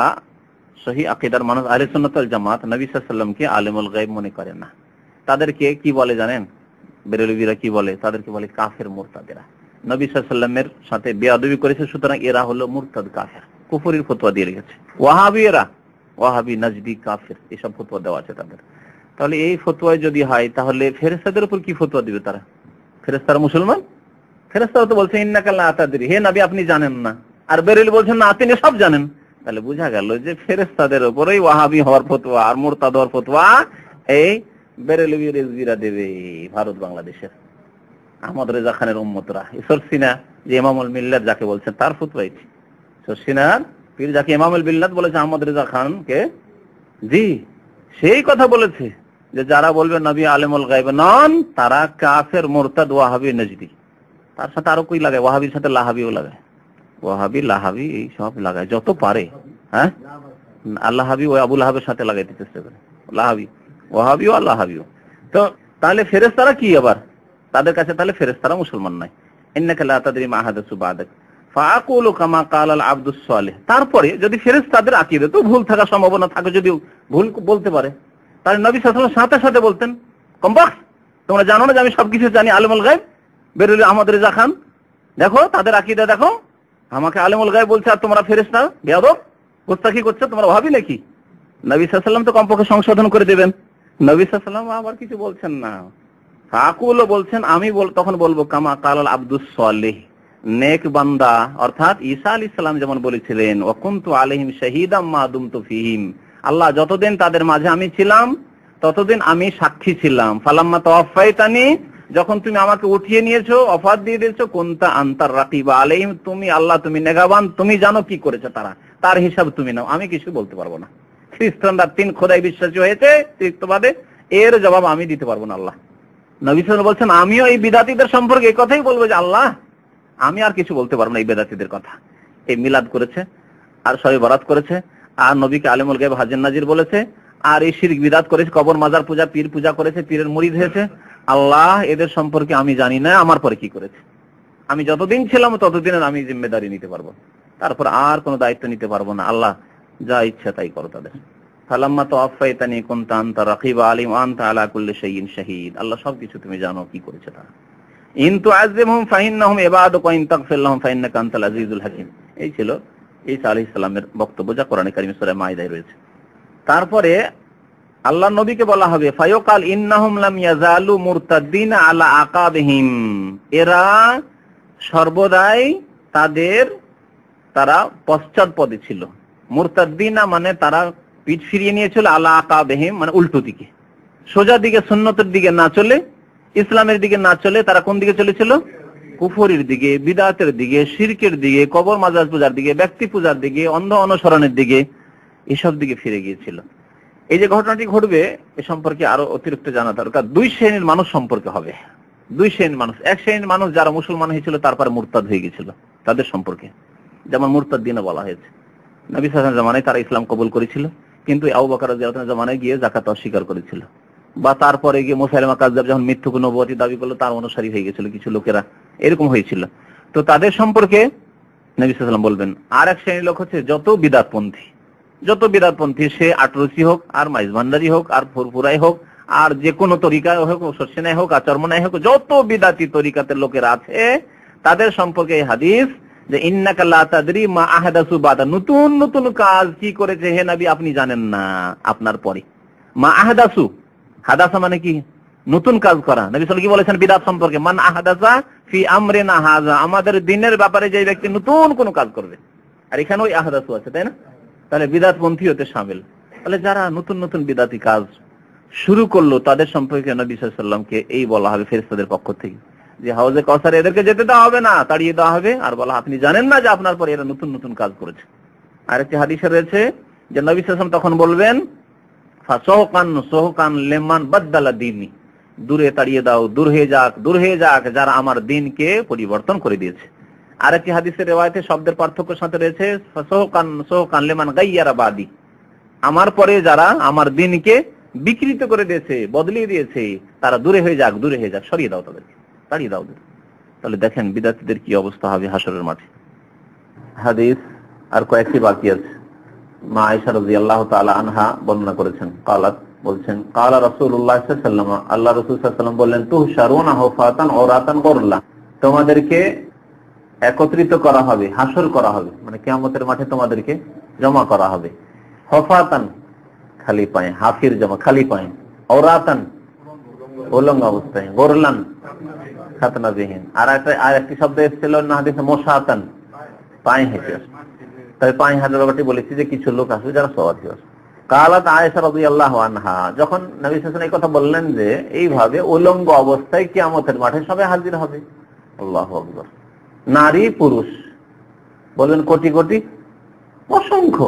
সহি আকীদার মানুষ আহলে সুন্নাত ওয়াল জামাত নবী সাল্লাল্লাহু আলাইহি সাল্লামকে আলিমুল গায়ব মনে করে না, তাদেরকে কি বলে জানেন? বেরেলভিরা কি বলে? তাদেরকে বলে কাফের মুরতাদেরা। নবী সাল্লাল্লাহু আলাইহি ওয়াসাল্লামের সাথে বেয়াদবি করেছে, সুতরাং এরা হলো মুরতাদ কাফের, কুফরির ফতোয়া দিয়ে রেখেছে। ওয়াহাবিরা, ওয়াহাবি নাজদি কাফের, এসব ফতোয়া দেওয়া আছে তাদের। তাহলে এই ফতোয়ায় যদি হয়, তাহলে ফেরেশতাদের উপর কি ফতোয়া দিবে তারা? ফেরেশতারা মুসলমান? ফেরেশতারা তো বলছে ইন্নাকা লা তাদরি, হে নবী আপনি জানেন না। আর বেরেলভি বলছেন না তিনি সব জানেন। তাহলে বোঝা গেল যে ফেরেশতাদের উপরেই ওয়াহাবি হওয়ার ফতোয়া আর মুরতাদ হওয়ার ফতোয়া এই বেরেলভি রেজভিরা দেবে। ভারত বাংলাদেশের আহমদ রেজা খানের উম্মতরা, সরসিনা যে ইমামুল মিল্লাত যাকে বলছেন তার ফতোয়া এটি। সরসিনার পীর যাকে ইমামুল মিল্লাত বলেছে আহমদ রেজা খানকে, জি সেই কথা বলেছে যে যারা বলবে নবী আলেমুল গায়ব নন তারা কাফের, মুরতাদ, ওয়াহাবি, নজদি। তার সাথে আরো কই লাগায়, ওয়াহাবির সাথে লাহাবিও লাগায়, ওয়াহাবি লাহাবি এই সব লাগায় যত পারে। হ্যাঁ, আল্লাহাবি ওই আবুল আহাবের সাথে লাগাইতে চেষ্টা করে, লাহাবি ওয়াহাবিও আল্লাহাবিও। তো তাহলে ফেরেশতারা কি আবার তাদের কাছে? তাহলে ফেরেশতারা মুসলমান নাই। ইন্নাকা লা তাদরি মা হাদাসু বাদাক ফাআকুলু কামা ক্বালা আল আবদুস সালেহ। তারপরে যদি ফেরেশতাদের আকীদা তো ভুল থাকার সম্ভাবনা থাকে, যদি ভুল বলতে পারে, তাহলে নবী সাল্লাল্লাহু আলাইহি ওয়াসাল্লাম সাথে সাথে বলতেন কমবক্স তোমরা জানো না যে আমি সবকিছু জানি, আলেমুল গায়ব। বেরেলভি আহমদ রেজা খান দেখো তাদের আকীদা দেখো, আমাকে আলেমুল গায়ব বলছে আর তোমরা ফেরেশতা, বেয়াদব গোস্তাখি করছো, তোমরা ওয়াহাবি নাকি? নবী সাল্লাল্লাহু আলাইহি ওয়াসাল্লাম তো কমপক্ষে সংশোধন করে দেবেন। নবী সাল্লাল্লাহু আলাইহি ওয়াসাল্লাম আবার কিছু বলছেন না, ফাকুল বলছেন আমি তখন বলবো কামা কালাল আব্দুস সালেহ, নেক বান্দা অর্থাৎ ঈসা আলাইহিস সালাম যেমন বলেছিলেন ওয়া কুনতু আলাইহিম শাহীদাম মা দুমতু ফীহিম, আল্লাহ যতদিন তাদের মাঝে আমি ছিলাম ততদিন আমি সাক্ষী ছিলাম। ফালাম্মা তাওয়াফাইতানি, যখন তুমি আমাকে উঠিয়ে নিয়েছো, ওফাত দিয়ে দিয়েছো, কুনতা আনতার রাকিবা আলাইহিম, তুমি আল্লাহ তুমি নেগাবান, তুমি জানো কি করেছে তারা, তার হিসাব তুমি নাও, আমি কিছু বলতে পারবো না। খ্রিস্টানরা 3 খোদায় বিশ্বাসী হয়েছে ত্রিত্ববাদে, এর জবাব আমি দিতে পারবো না। আল্লাহ নবী সাল্লাল্লাহু আলাইহি ওয়াসাল্লাম বলছেন আমিও এই বিদাতীদের সম্পর্কে এই কথাই বলবো যে আল্লাহ আমি আর কিছু বলতে পারবো না এই বিদাতীদের কথা। এই মিলাদ করেছে আর শবে বরাত করেছে আর নবীকে আলেমুল গায়ব হাজির নাজির বলেছে আর এই শিরক বিদাত করেছে, কবর মাজার পূজা পীর পূজা করেছে, পীরের মুরিদ হয়েছে। আল্লাহ এদের সম্পর্কে আমি জানি না, আমার পরে কি করেছে। আমি যতদিন ছিলাম ততদিনের আমি জিম্মেদারি নিতে পারবো, তারপর আর কোনো দায়িত্ব নিতে পারবো না। আল্লাহ যা ইচ্ছা তাই করো তাদের। ফালাম্মা তাওয়াফাইতানি কুনতা আনতা রাকিবা আলাইহিম ওয়া আনতা আলা কুল্লি শাইইন শাহীদ, আল্লাহ সবকিছু তুমি জানো কি করেছে তারা। ইন তুআযযিবহুম ফাইন্নাহুম ইবাদুক ওয়া ইন তাগফির লাহুম ফাইন্নাকা আনতাল আজিজুল হাকীম। এই ছিল ঈসা আলাইহিস সালামের বক্তব্য, যা কোরআনে কারীম সূরা মাইদায় রয়েছে। তারপরে আল্লাহ নবীকে বলা হবে ফায়ুকাল ইন্নাহুম লাম ইয়াজালু মুরতাদ্দিনা আলা আকাবিহিম, এরা সর্বদাই তারা পশ্চাৎপদে ছিল। মুরতাদ্দিনা মানে তারা পিঠ ফিরিয়ে নিয়েছিল, আলা আকাবিহিম মানে উল্টো দিকে, সোজা দিকে সুন্নতের দিকে না চলে, ইসলামের দিকে না চলে, তারা কোন দিকে চলেছিল? কুফরির দিকে, বিদআতের দিকে, শিরকের দিকে, কবর মাজার পূজার দিকে, ব্যক্তি পূজার দিকে, অন্ধ অনুসরণের দিকে, এসব দিকে ফিরে গিয়েছিল। এই যে ঘটনাটি ঘটবে এ সম্পর্কে আরো অতিরিক্ত জানা দরকার। 2 শ্রেণীর মানুষ সম্পর্কে হবে, 2 শ্রেণীর মানুষ। এক শ্রেণীর মানুষ যারা মুসলমান হয়েছিল তারপরে মুরতাদ হয়ে গিয়েছিল, তাদের সম্পর্কে যেমন মুরতাদ্দিনা বলা হয়েছে। নবী সাল্লাল্লাহু আলাইহি ওয়াসাল্লাম জামানায় তারা ইসলাম কবুল করেছিল, কিন্তু আবু বকর রাদিয়াল্লাহু আনহু জামানায় গিয়ে যাকাত অস্বীকার করেছিল, বা তারপরে গিয়ে মুসাইলামা কাযযাব যখন মিথ্যুক নবুয়তি দাবি করলো তার অনুসারী হয়ে গিয়েছিল কিছু লোকেরা, এরকম হয়েছিল। তো তাদের সম্পর্কে নবী সাল্লাল্লাহু আলাইহি ওয়াসাল্লাম বলবেন। আর এক শ্রেণীর লোক হচ্ছে যত বিদআতপন্থী, সে আটরসি হোক আর মাইজ ভান্ডারি হোক আর ফুরফুরাই হোক আর যে কোনো তরিকায় হোক, সরসিনাই হোক আর চরমনাই হোক, যত বিদআতি তরিকাতের লোকেরা আছে তাদের সম্পর্কে এই হাদিস যে ইন্নাকা লা তাদরি মা আহদাসু বাদা, নতুন নতুন কাজ কি করেছে হে নবী আপনি জানেন না আপনার পরে। মা আহদাসু, হাদাসা মানে কি? নতুন কাজ করা। নবী সাল্লাল্লাহু আলাইহি ওয়াসাল্লাম কি বলেছেন বিদআত সম্পর্কে? মান আহদাসা ফি আমরিনা হাযা, আমাদের দ্বীনের ব্যাপারে যে ব্যক্তি নতুন কোন কাজ করবে। আর এখানে ওই আহদাসু আছে, তাই না? তাহলে বিদআতপন্থী হতে শামিল। তাহলে যারা নতুন নতুন বিদআতি কাজ শুরু করলো তাদের সম্পর্কে নবী সাল্লাল্লাহু আলাইহি ওয়াসাল্লামকে এই বলা হবে ফেরেশতাদের পক্ষ থেকে যে হাউজে কাউসারে এদেরকে যেতে দেওয়া হবে না, তাড়িয়ে দেওয়া হবে, আর বলা আপনি জানেন না যে আপনার পরে এরা নতুন নতুন কাজ করেছে। আর একটি হাদিসে রয়েছে যে নবী সাল্লাল্লাহু আলাইহি ওয়াসাল্লাম তখন বলবেন ফাসহকান লিমান বাদদালা দীনি, দূরে তাড়িয়ে দাও, দূর হয়ে যাক যারা আমার দ্বীনকে পরিবর্তন করে দিয়েছে। আর একটি হাদিসের রিওয়ায়াতে শব্দের পার্থক্যের সাথে রয়েছে ফাসহকান লিমান গায়্যারা বাদি, আমার পরে যারা আমার দ্বীনকে বিকৃত করে দিয়েছে, বদলিয়ে দিয়েছে, তারা দূরে হয়ে যাক, সরিয়ে দাও, তাদেরকে তাড়িয়ে দাও। তাহলে দেখেন বিদআতীদের কি অবস্থা হবে হাসরের মাঠে। হাদিস আর কয়েকটি বাকি আছে। মা আয়েশা রাদিয়াল্লাহু তাআলা আনহা বর্ণনা করেছেন, قالت বলছেন কালা রাসূলুল্লাহ সাল্লাল্লাহু আলাইহি ওয়াসাল্লাম, আল্লাহ রাসূল সাল্লাল্লাহু আলাইহি ওয়াসাল্লাম বললেন তুহশারুনা হুফাতান উরাতান গুরলা, তোমাদেরকে একত্রিত করা হবে, হাসর করা হবে, মানে কিয়ামতের মাঠে তোমাদেরকে জমা করা হবে। হুফাতান খালি পায়ে, হাফির জমা খালি পায়ে, উরাতান উলঙ্গ অবস্থায়, গুরলান খাতনাবিহীন। আর একটি শব্দ এসেছিল না হাদিসে মুশাতান, পায়ে হেঁটে আসে। তাই পায়ে হাঁটার ব্যাপারটি বলেছি যে কিছু লোক আসবে যারা সওয়ারি আসবে। কালাত আয়েশা রাদিয়াল্লাহু আনহা, যখন নবী সাল্লাল্লাহু আলাইহি ওয়াসাল্লাম এই কথা বললেন যে এইভাবে উলঙ্গ অবস্থায় কিয়ামতের মাঠে সবাই হাজির হবে, আল্লাহু আকবার, নারী পুরুষ, বলেন কোটি কোটি, অসংখ্য।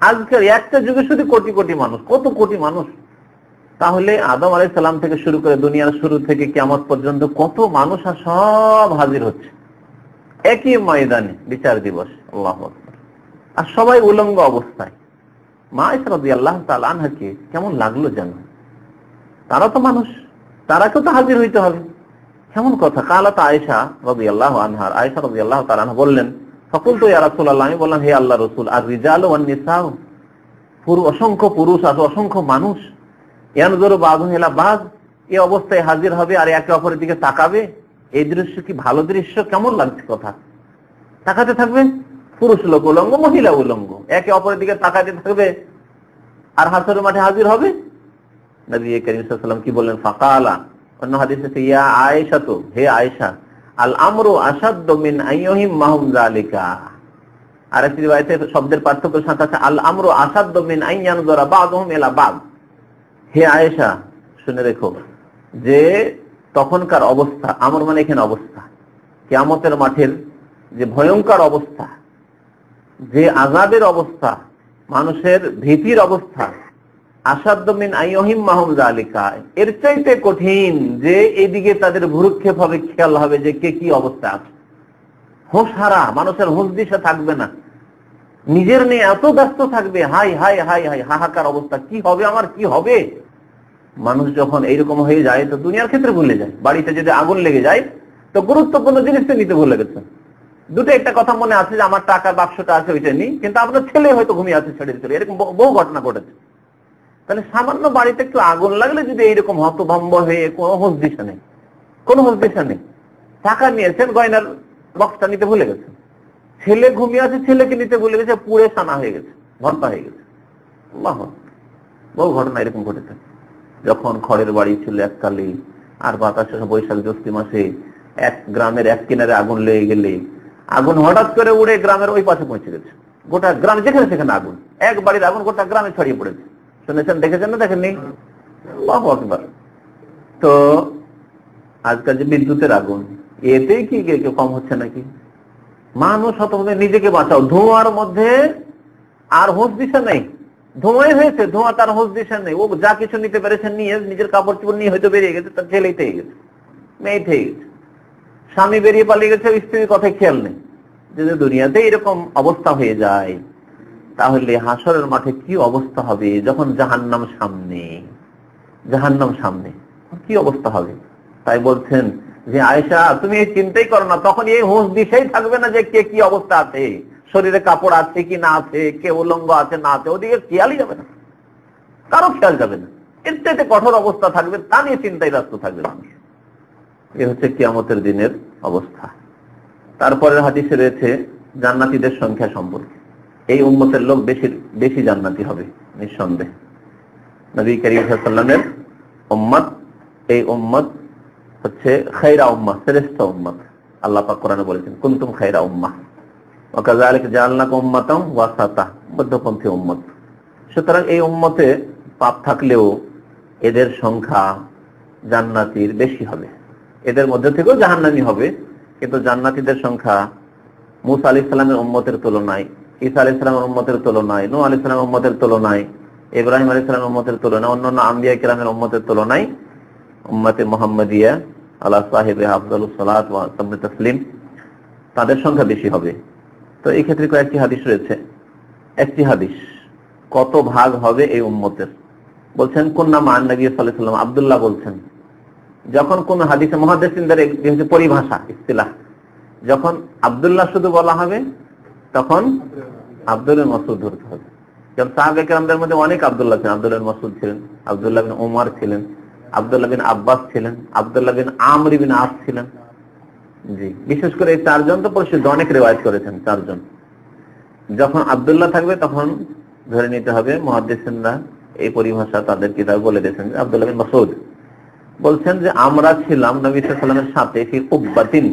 আজকের একটা যুগে শুধু কোটি কোটি মানুষ, কত কোটি মানুষ। তাহলে আদম আলাইহিস সালাম থেকে শুরু করে দুনিয়ার শুরু থেকে কিয়ামত পর্যন্ত কত মানুষ আর সব হাজির হচ্ছে একই ময়দানে বিচার দিবস, আল্লাহু আকবার। আর সবাই উলঙ্গ অবস্থায়। মা আয়েশা রাদিয়াল্লাহু তাআলা আনহাকে কেমন লাগলো জানো, তারা তো মানুষ, তারাকেও তো হাজির হইতে হবে, কেমন কথা। কালাত আয়েশা রাদিয়াল্লাহু আনহা, আয়েশা রাদিয়াল্লাহু তাআলা আনহা বললেন ফাকুলতু ইয়া রাসূলুল্লাহ, আমি বললাম হে আল্লাহর রাসূল, আর রিজালু ওয়ান নিসাউ, অসংখ্য পুরুষ আর অসংখ্য মানুষ, ইয়ানজুরু বাযুহুম ইলা বায, এই অবস্থায় হাজির হবে আর একে অপরের দিকে তাকাবে, এই দৃশ্য কি ভালো দৃশ্য, কেমন লাগছে কথা। তাকাতে থাকবে, পুরুষ লোক উলঙ্গ, মহিলা উলঙ্গ, একে অপরের দিকে তাকাতে থাকবে আর হাসরের মাঠে হাজির হবে। নবী করিম সাল্লাল্লাহু আলাইহি ওয়াসাল্লাম কি বললেন, ফাকালা, অন্য হাদিসে ইয়া আয়েশা, তো হে আয়েশা, আল আমরু আশাদ্দু মিন আইয়ুহিম মাহুম যালিকা। আরেকটি রিওয়ায়াতে শব্দের পার্থক্য সাথে আছে আল আমরু আশাদ্দু মিন আইয়ানজুরা বাযুহুম ইলা বায। হে আয়েশা, শুনে রেখো যে তখনকার অবস্থা, আমর মানে এখানে অবস্থা, কিয়ামতের মাঠের যে ভয়ঙ্কর অবস্থা, যে আযাবের অবস্থা, মানুষের ভীতির অবস্থা, আশাদ্দু মিন আইয়ুহিম মাহুম যালিকা, এর চাইতে কঠিন যে এইদিকে তাদের ভ্রুক্ষেপ হবে, খেয়াল হবে যে কে কি অবস্থা আছে। হুঁশ হারা, মানুষের হুঁশ দিশা থাকবে না, নিজের নিয়ে এত ব্যস্ত থাকবে, হাই হাই হাই হাই, হাহাকার অবস্থা, কি হবে আমার, কি হবে। মানুষ যখন এইরকম হয়ে যায় তো দুনিয়ার ক্ষেত্রে ভুলে যায়। বাড়িতে যদি আগুন লেগে যায় তো গুরুত্বপূর্ণ জিনিসটা নিতে ভুলে গেছে। দুটো একটা কথা মনে আছে যে আমার টাকার বাক্সটা আছে, ওইটা নেই, কিন্তু আপনার ছেলে হয়তো ঘুমিয়ে আছে, ছেড়ে চলে, এরকম বহু ঘটনা ঘটেছে। তাহলে সামান্য বাড়িতে একটু আগুন লাগলে যদি এইরকম হতভম্ব হয়ে কোনো হুঁশ দিশা নেই, কোনো হুঁশ দিশা নেই, টাকা নিয়েছেন, গয়নার বক্সটা নিতে ভুলে গেছে, ছেলে ঘুমিয়ে আছে, ছেলেকে নিতে ভুলে গেছে, পুড়ে ছানা হয়ে গেছে, ভর্তা হয়ে গেছে। আল্লাহ, বহু ঘটনা এরকম ঘটেছে। যখন খড়ের বাড়ি ছিল এককালে, আর বাতাসে বৈশাখ জ্যৈষ্ঠ মাসে এক গ্রামের এক কিনারে আগুন লেগে গেলে আগুন হঠাৎ করে উড়ে গ্রামের ওই পাশে পৌঁছে গেছে, গোটা গ্রাম যেখানে সেখানে আগুন, এক বাড়ির আগুন গোটা গ্রামে ছড়িয়ে পড়েছে। শুনেছেন, দেখেছেন না দেখেননি? আল্লাহু আকবার। তো আজকাল যে বিদ্যুতের আগুন, এতেই কি কম হচ্ছে নাকি? মানুষ হতভাবে নিজেকে বাঁচাও, ধোঁয়ার মধ্যে আর হুঁশ দিশা নেই, ধোঁয়াই হয়েছে, ধোঁয়া তার হুঁশ দিশা নেই। ও যা কিছু নিতে পেরেছে নিয়ে, নিজের কাপড় চোপড় নিয়ে হয়তো বেরিয়ে গেছে, তার ছেলেই থেকে গেছে, মেয়ে থেকে গেছে, স্বামী বেরিয়ে পালিয়ে গেছে, স্ত্রীর কথায় খেয়াল নেই। যদি দুনিয়াতে এরকম অবস্থা হয়ে যায় তাহলে হাসরের মাঠে কি অবস্থা হবে যখন জাহান্নাম সামনে, জাহান্নাম সামনে কি অবস্থা হবে। তাই বলছেন যে আয়েশা, তুমি এই চিন্তাই করো না, তখন এই হুঁশ দিশাই থাকবে না যে কে কি অবস্থা আছে, শরীরে কাপড় আছে কি না আছে, কে উলঙ্গ আছে না আছে, ওদিকে খেয়ালই যাবে না, কারো খেয়াল যাবে না। এর চাইতে কঠোর অবস্থা থাকবে, তা নিয়ে চিন্তায় ব্যস্ত থাকবে মানুষ। এ হচ্ছে কিয়ামতের দিনের অবস্থা। তারপরের হাদিসে রয়েছে জান্নাতীদের সংখ্যা সম্পর্কে। এই উম্মতের লোক বেশি জান্নাতি হবে নিঃসন্দেহে। নবী করিম সাল্লাল্লাহু আলাইহি ওয়াসাল্লামের উম্মত, এই উম্মত হচ্ছে খায়রা উম্মাহ, শ্রেষ্ঠ উম্মত। আল্লাহ পাক কোরআনে বলেছেন কুনতুম খায়রা উম্মাহ ওয়া কাযালিকা জাআলনাকুম উম্মাতান ওয়াসাতা, মধ্যপন্থী উম্মত। সুতরাং এই উম্মতে পাপ থাকলেও এদের সংখ্যা জান্নাতীর বেশি হবে, এদের মধ্যে থেকেও জাহান্নামী হবে, কিন্তু জান্নাতীদের সংখ্যা মুসা আলাইহিস সালামের উম্মতের তুলনায়, ঈসা আলাইহিস সালামের উম্মতের তুলনায়, নূহ আলাইহিস সালামের উম্মতের তুলনায়, ইব্রাহিম আলাইহিস সালামের উম্মতের তুলনায়, অন্যান্য আম্বিয়া কিরামের উম্মতের তুলনায় উম্মতে মুহাম্মাদিয়া আলা সাহিবে আফদালুস সালাত ওয়া তাসলিম, তাদের সংখ্যা বেশি হবে। তো এই ক্ষেত্রে কয়েকটি হাদিস রয়েছে। একটি হাদিস কত ভাগ হবে এই উম্মতের, বলছেন কুন্না মান নবী সাল্লাল্লাহু আলাইহি ওয়াসাল্লাম, আব্দুল্লাহ বলছেন, যখন কোন হাদিসে মুহাদ্দিসিনদের হচ্ছে পরিভাষা, ইস্তিলাহ, যখন আব্দুল্লাহ শুধু বলা হবে তখন আব্দুল মাসউদ ধরতে হবে। যেমন সাহাবায়ে কেরামদের মধ্যে অনেক আব্দুল্লাহ ছিলেন, আব্দুল্লাহ বিন মাসউদ ছিলেন, আব্দুল্লাহ বিন ওমর ছিলেন, আব্দুল্লাহ বিন আব্বাস ছিলেন, আব্দুল্লাহ বিন আমর বিন আস ছিলেন। জি, বিশেষ করে এই চারজন তো প্রসিদ্ধ, অনেক রিওয়ায়াত করেছেন চারজন। যখন আব্দুল্লাহ থাকবে তখন ধরে নিতে হবে মুহাদ্দিসিনরা এই পরিভাষা তাদের কিতাবে বলে দিয়েছেন যে আব্দুল্লাহ বিন মাসউদ বলছেন যে আমরা ছিলাম নবী সাল্লাল্লাহু আলাইহি ওয়াসাল্লামের সাথে ফি কুব্বাতিন,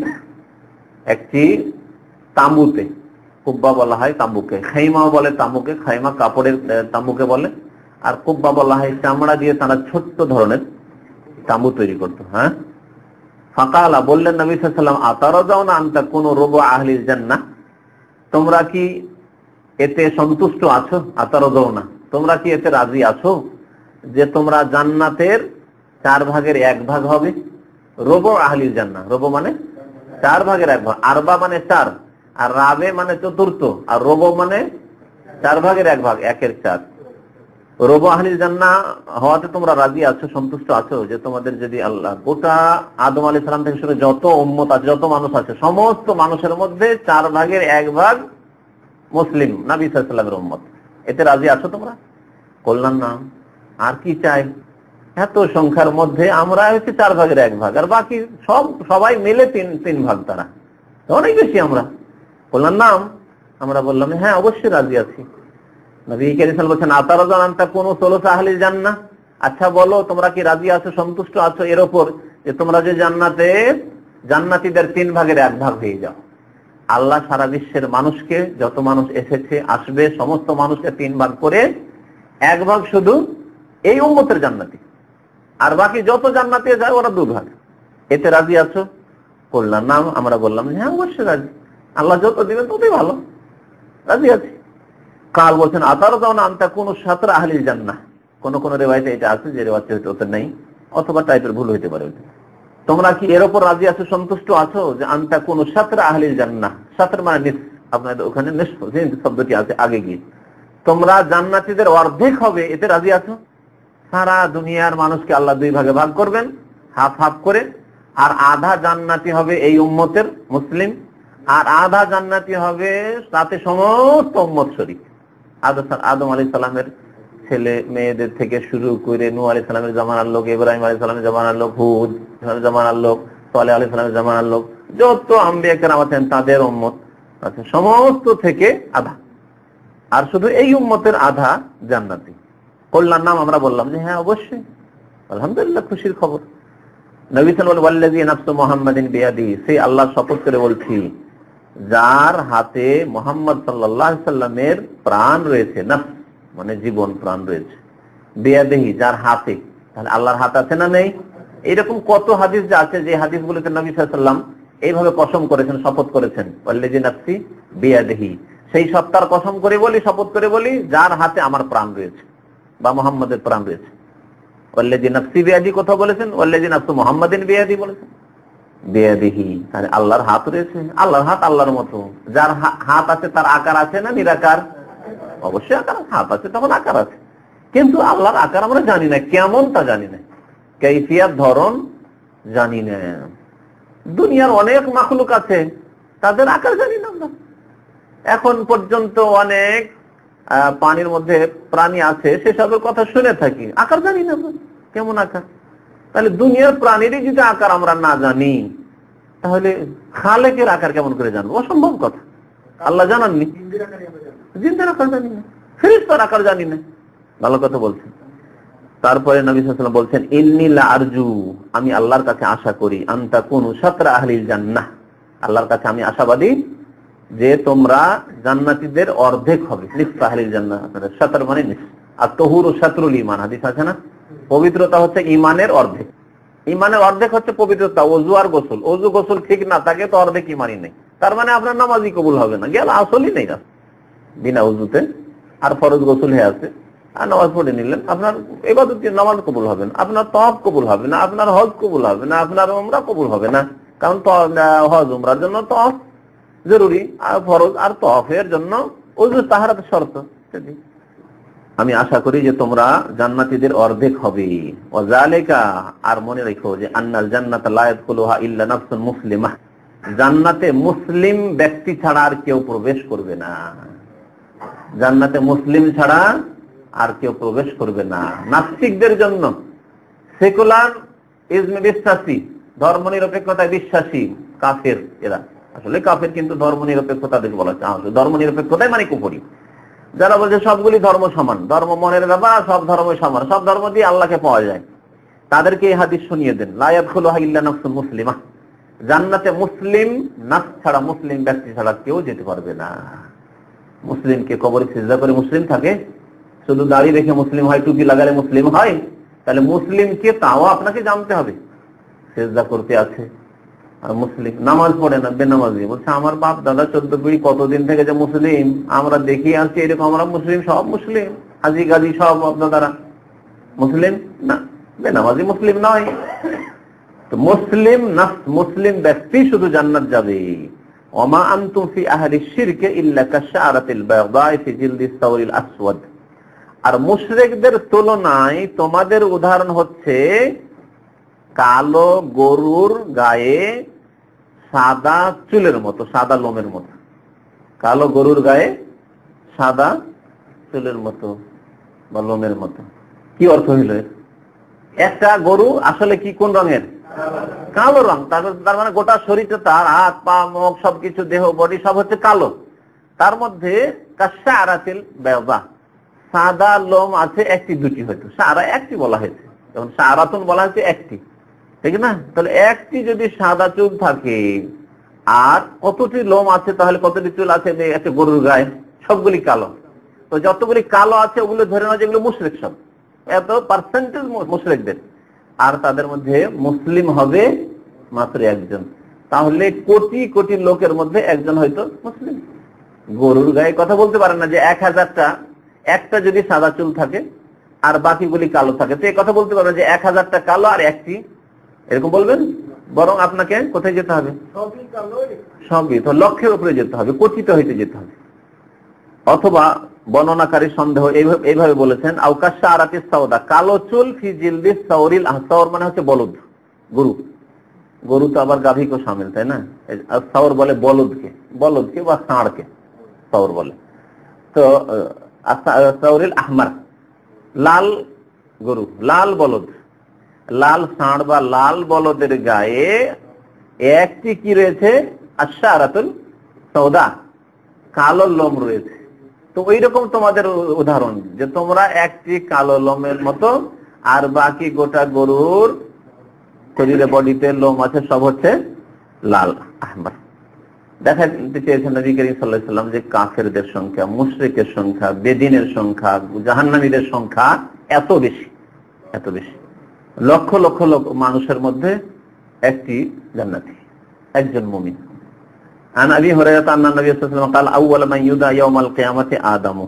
একটি তাঁবুতে। কুব্বা বলা হয় তাঁবুকে, খাইমাও বলে তাঁবুকে, খাইমা কাপড়ের তাঁবুকে বলে, আর কুব্বা বলা হয় চামড়া দিয়ে তারা ছোট্ট ধরনের তাঁবু তৈরি করতো। হ্যাঁ, ফাকালা বললেন নবী সাল্লাল্লাহু আলাইহি ওয়াসাল্লাম আতারাজাউনা আন তাকুনু রুবু আহলিল জান্নাহ, তোমরা কি এতে সন্তুষ্ট আছো? আতারাজাউনা, তোমরা কি এতে রাজি আছো যে তোমরা জান্নাতের 4 ভাগের 1 ভাগ হবে? রুবু আহলিল জান্নাহ, রুবু মানে 4 ভাগের 1 ভাগ, আরবা মানে 4, আর রাবে মানে চতুর্থ, আর রুবু মানে 4 ভাগের 1 ভাগ, 1/4। রুবু আহলিল জান্নাহ হওয়াতে তোমরা রাজি আছো, সন্তুষ্ট আছো যে তোমাদের যদি আল্লাহ গোটা আদম আলাইহিস সালাম থেকে শুরু যত উম্মত আছে, যত মানুষ আছে, সমস্ত মানুষের মধ্যে 4 ভাগের 1 ভাগ মুসলিম নবী সাল্লাল্লাহু আলাইহি ওয়াসাল্লামের উম্মত, এতে রাজি আছো তোমরা? কল্যাণ না, আর কি চাই? এত সংখ্যার মধ্যে আমরা হচ্ছে 4 ভাগের 1 ভাগ, আর বাকি সবাই মিলে 3 ভাগ, তারা অনেক বেশি। আমরা বললাম নাম, আমরা বললাম হ্যাঁ অবশ্যই রাজি আছি। নবী কারীম সাল্লাল্লাহু আলাইহি ওয়াসাল্লাম বলেছেন আতারাজান আনতা কুনু সুলুসা আহলিল জান্নাহ, আচ্ছা বলো তোমরা কি রাজি আছো, সন্তুষ্ট আছো এর উপর যে তোমরা যে জান্নাতীদের 3 ভাগের 1 ভাগ হয়ে যাও? আল্লাহ সারা বিশ্বের মানুষকে, যত মানুষ এসেছে আসবে, সমস্ত মানুষকে 3 ভাগ করে 1 ভাগ শুধু এই উম্মতের জান্নাতি, আর বাকি যত জান্নাতে যায় ওরা 2 ভাগ। এতে রাজি আছো? কল্যাণ নাম, আমরা বললাম হ্যাঁ অবশ্যই রাজি, আল্লাহ যত দিবেন ততই ভালো, রাজি আছি। কাল বলছেন আতারাজাউনা আন তাকুনু শাতরা আহলিল জান্নাহ, কোন কোন রিওয়ায়াতে এটা আছে, যে রিওয়ায়াতে হয়তো নেই, অথবা টাইপের ভুল হইতে পারে। তোমরা কি এর উপর রাজি আছো, সন্তুষ্ট আছো যে আন তাকুনু শাতরা আহলিল জান্নাহ, শাতর মানে নিস, আপনাদের ওখানে নিসফ যে শব্দটি আছে আগে গিয়ে, তোমরা জান্নাতীদের অর্ধেক হবে, এতে রাজি আছো? সারা দুনিয়ার মানুষকে আল্লাহ 2 ভাগে ভাগ করবেন, হাফ হাফ করে, আর আধা জান্নাতি হবে এই উম্মতের মুসলিম, আর আধা জান্নাতি হবে তাতে সমস্ত উম্মত শরীক। আদম আলাইহিস সালামের ছেলে মেয়েদের থেকে শুরু করে নূহ আলাইহিস সালামের জামানার লোক, ইব্রাহিম আলাইহিস সালামের জামানার লোক, হুদ জামানার লোক, সালেহ আলাইহিস সালামের জামানার লোক, যত আম্বিয়া কেরাম আছেন তাদের উম্মত আছে, সমস্ত থেকে আধা, আর শুধু এই উম্মতের আধা জান্নাতি। কল্যাণ নাম, আমরা বললাম যে হ্যাঁ অবশ্যই, আলহামদুলিল্লাহ, খুশির খবর। নবী সাল্লাল্লাহু আলাইহি ওয়াসাল্লাম ওয়াল্লাযী নাফসু মুহাম্মাদিন বিয়াদিহি, সেই আল্লাহর শপথ করে বলছি যার হাতে মুহাম্মদ সাল্লাল্লাহু আলাইহি ওয়াসাল্লামের প্রাণ রয়েছে, নাফস মানে জীবন, প্রাণ রয়েছে, বিয়াদিহি যার হাতে, তাহলে আল্লাহর হাত আছে না নেই? এরকম কত হাদিস যে আছে, যে হাদিসগুলোতে নবী সাল্লাল্লাহু আলাইহি ওয়াসাল্লাম এইভাবে কসম করেছেন, শপথ করেছেন, ওয়াল্লাযী নাফসি বিয়াদিহি, সেই সত্তার কসম করে বলি, শপথ করে বলি যার হাতে আমার প্রাণ রয়েছে বা মুহাম্মাদের প্রাণ রয়েছে। ওয়াল্লাযী নাফসি বিয়াদি কথা বলেছেন, ওয়াল্লাযী নাফসু মুহাম্মাদিন বিয়াদি বলেছেন, বিয়াদিহি, তাহলে আল্লাহর হাত রয়েছে। আল্লাহর হাত আল্লাহর মতো, যার হাত আছে তার আকার আছে না নিরাকার? অবশ্যই আকার, হাত আছে তখন আকার আছে, কিন্তু আল্লাহর আকার আমরা জানি না, কেমন তা জানি না, কাইফিয়াত ধরন জানি না। দুনিয়ার অনেক মাখলুক আছে, তাদের আকার জানি না আমরা। এখন পর্যন্ত অনেক পানির মধ্যে প্রাণী আছে, সেসবের কথা শুনে থাকি, আকার জানি না কেমন আকার। তাহলে দুনিয়ার প্রাণীরই যদি আকার আমরা না জানি, তাহলে খালেকের আকার কেমন করে জানবো? অসম্ভব কথা। আল্লাহ জানাননি, জিনদের আকার জানি না, ফেরেশতার আকার জানি না, ভালো কথা বলছেন। তারপরে নবী সাল্লাল্লাহু আলাইহি ওয়াসাল্লাম বলছেন ইন্নী লা আরজু, আমি আল্লাহর কাছে আশা করি, আন তাকুনু শাতরা আহলিল জান্নাহ, আল্লাহর কাছে আমি আশাবাদী যে তোমরা জান্নাতীদের অর্ধেক হবে, নিসফ আহলিল জান্নাহ, শাতর মানে নিসফ, আর তাহুরু শাতরুল ঈমান, হাদিস আছে না, পবিত্রতা হচ্ছে ঈমানের অর্ধেক। ঈমানের অর্ধেক হচ্ছে পবিত্রতা, ওযু আর গোসল। ওযু গোসল ঠিক না থাকে তো অর্ধেক ঈমানই নেই, তার মানে আপনার নামাজই কবুল হবে না, গেল আসলই নেই না। বিনা ওযুতে আর ফরজ গোসল হয়ে আছে, আর নামাজ পড়ে নিলেন, আপনার ইবাদত নামাজ কবুল হবে না, আপনার তওয়াফ কবুল হবে না, আপনার হজ কবুল হবে না, আপনার উমরা কবুল হবে না, কারণ হজ উমরার জন্য তওয়াফ জরুরি, আর ফরজ আর তওয়াফের জন্য ওযু তাহারাত শর্ত। আমি আশা করি যে তোমরা জান্নাতীদের অর্ধেক হবে। ওয়াজালিকা, আর মনে রেখো যে আন্নাল জান্নাতা লা ইয়াদখুলুহা ইল্লা নাফসুন মুসলিমাহ, জান্নাতে মুসলিম ব্যক্তি ছাড়া আর কেউ প্রবেশ করবে না। জান্নাতে মুসলিম ছাড়া আর কেউ প্রবেশ করবে না। নাস্তিকদের জন্য, সেকুলার ইজমে বিশ্বাসী, ধর্ম নিরপেক্ষতায় বিশ্বাসী কাফের, এরা আসলে কাফের কিন্তু ধর্ম নিরপেক্ষতা বলা হচ্ছে, ধর্ম নিরপেক্ষতায় মানে কুফরি। যারা বলছে সবগুলি ধর্ম সমান, ধর্ম মনের ব্যাপার, সব ধর্ম সমান, সব ধর্ম দিয়ে আল্লাহকে পাওয়া যায়, তাদেরকে এই হাদিস শুনিয়ে দেন, লা ইয়াদখুলুহা ইল্লা নাফসুন মুসলিমা, জান্নাতে মুসলিম নাফস ছাড়া, মুসলিম ব্যক্তি ছাড়া কেউ যেতে পারবে না। মুসলিমকে কবরে সিজদা করে মুসলিম থাকে? শুধু দাড়ি রেখে মুসলিম হয়, টুপি লাগালে মুসলিম হয়? তাহলে মুসলিমকে তাও আপনাকে জানতে হবে। সিজদা করতে আছে আর মুসলিম, নামাজ পড়ে না, বেনামাজি, বলছে আমার বাপ দাদা 14 পিঢ়ি কতদিন থেকে যে মুসলিম, আমরা দেখি আসছি এরকম, আমরা মুসলিম, সব মুসলিম, হাজি গাজি সব আপনারা মুসলিম না, বেনামাজি মুসলিম নয়। তো মুসলিম নাফস, মুসলিম ব্যক্তি শুধু জান্নাত যাবে। ওমা আনতুম ফি আহলি শিরকে ইল্লা কাশআরাতিল বায়দা'i ফি জিলদিস সাওরিল আসওয়াদ। আর মুশরিকদের তুলনায় তোমাদের উদাহরণ হচ্ছে কালো গরুর গায়ে সাদা চুলের মতো, সাদা লোমের মতো। কালো গরুর গায়ে সাদা চুলের মতো বা লোমের মতো। কি অর্থ হইল? একটা গরু আসলে কি কোন রঙের? কালো রং। তার মানে গোটা শরীরটা, তার হাত পা মুখ সবকিছু, দেহ বডি সব হচ্ছে কালো। তার মধ্যে কাশআরাতিল বায়দা, সাদা লোম আছে একটি দুটি, হয়তো সারা একটি বলা হয়েছে, যখন সারাতুন বলা হয়েছে একটি, ঠিক না? তাহলে একটি যদি সাদা চুল থাকে আর কতটি লোম আছে, তাহলে কতটি চুল আছে একটা গরুর গায়ে? সবগুলি কালো। তো যতগুলি কালো আছে ওগুলো ধরে নাও যেগুলো মুশরিক, সব এত পার্সেন্টেজ মুশরিকদের, আর তাদের মধ্যে মুসলিম হবে মাত্র একজন। তাহলে কোটি কোটি লোকের মধ্যে একজন হয়তো মুসলিম। গরুর গায়ে কথা বলতে পারেন না যে 1000টা, একটা যদি সাদা চুল থাকে আর বাকিগুলি কালো থাকে, তো এই কথা বলতে পারবেন যে 1000টা কালো আর একটি, এরকম বলবেন? বরং আপনাকে কোথায় যেতে হবে? সবই তো লক্ষের উপরে যেতে হবে, কোটিতে হইতে যেতে হবে। অথবা বর্ণনাকারী সন্দেহ এইভাবে বলেছেন, আওকাশা আরাতিস সাওদা, কালো চুল ফি জিলদিস সাওরিল আহসাওর, মানে হচ্ছে বলদ, গরু। গরু তো আবার গাভীকেও শামিল, তাই না? সাওর বলে বলদকে, বলদকে বা ষাঁড়কে সাওর বলে। তো সাওরিল আহমার, লাল গরু, লাল বলদ, লাল ষাঁড় বা লাল বলদের গায়ে একটি কি রয়েছে? আশআরাতুল সাওদা, কালো লোম রয়েছে। তো ওই রকম তোমাদের উদাহরণ, যে তোমরা একটি কালো লোমের মতো আর বাকি গোটা গরুর শরীরে বডিতে লোম আছে সব হচ্ছে লাল আহমার। দেখাতে চেয়েছেন নবী করিম সাল্লাল্লাহু আলাইহি ওয়াসাল্লাম যে কাফেরদের সংখ্যা, মুশরিকের সংখ্যা, বেদিনের সংখ্যা, জাহান্নামীদের সংখ্যা এত বেশি, এত বেশি। লক্ষ লক্ষ লোক মানুষের মধ্যে একটি জান্নাতি, একজন মুমিন। আন আবি হুরায়রা আন্না নবী সাল্লাল্লাহু আলাইহি ওয়াসাল্লাম قال اول من يدعى يوم القيامه আদম,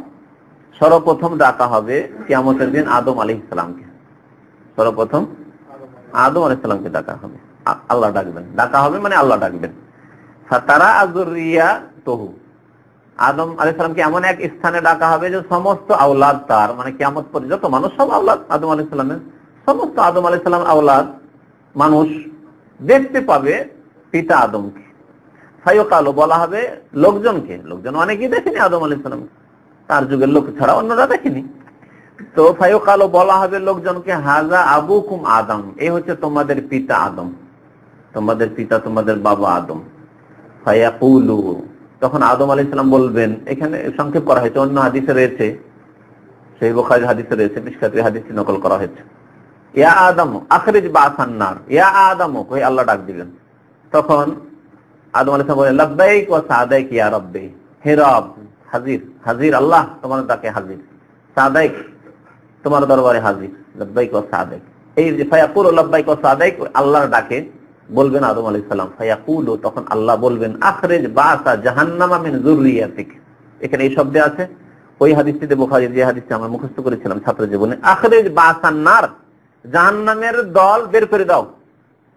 সর্বপ্রথম ডাকা হবে কিয়ামতের দিন আদম আলাইহিস সালামকে। সর্বপ্রথম আদম আলাইহিস সালামকে ডাকা হবে, আল্লাহ ডাকবেন, ডাকা হবে মানে আল্লাহ ডাকবেন। ফাতারা আযুরিয়াতুহু, আদম আলাইহিস সালামকে এমন এক স্থানে ডাকা হবে যে সমস্ত আওলাদ তার, মানে কিয়ামত পর্যন্ত মানুষ সব আওলাদ আদম আলাইহিস সালামের, সমস্ত আদম আলাইহিস সালাম আওলাদ মানুষ দেখতে পাবে পিতা আদমকে। ফায়ুকালু, বলা হবে লোকজনকে, লোকজন অনেকেই দেখেনি আদম আলাইহিস সালাম, তার যুগের লোক ছাড়া অন্যরা দেখেনি। তো ফায়ুকালু, বলা হবে লোকজনকে, হাযা আবুকুম আদম, এই হচ্ছে তোমাদের পিতা আদম, তোমাদের পিতা, তোমাদের বাবা আদম। ফায়াকুলু, তখন আদম আলাইহিস সালাম বলবেন, এখানে সংক্ষেপ করা হয়েছে, অন্য হাদিসে রয়েছে, সেই বুখারী হাদিসে রয়েছে, মিশকাতের হাদিসে নকল করা হয়েছে, ইয়া আদম আখরিজ বাসান নার, ইয়া আদম, কই আল্লাহ ডাক দিবেন। তখন আদম আলাইহিস সালাম বলেন, লাব্বাইক ওয়া সাদাইক ইয়া রাব্বি, হে রব, হাজির, হাজির আল্লাহ, তোমার ডাকে হাজির, সাদাইক, তোমার দরবারে হাজির, লাব্বাইক ওয়া সাদাইক। এই যে ফায়াকুলু লাব্বাইক ওয়া সাদাইক, আল্লাহর ডাকে বলবেন আদম আলাইহিস সালাম। ফায়াকুলু, তখন আল্লাহ বলবেন, আখরিজ বাসা জাহান্নামা মিন যুররিয়াতিক। এখানে এই শব্দ আছে, ওই হাদিসটিতে বুখারী যে হাদিসটি আমরা মুখস্থ করেছিলাম ছাত্র জীবনে, আখরিজ বাসান নার, জাহান্নামের দল বের করে দাও,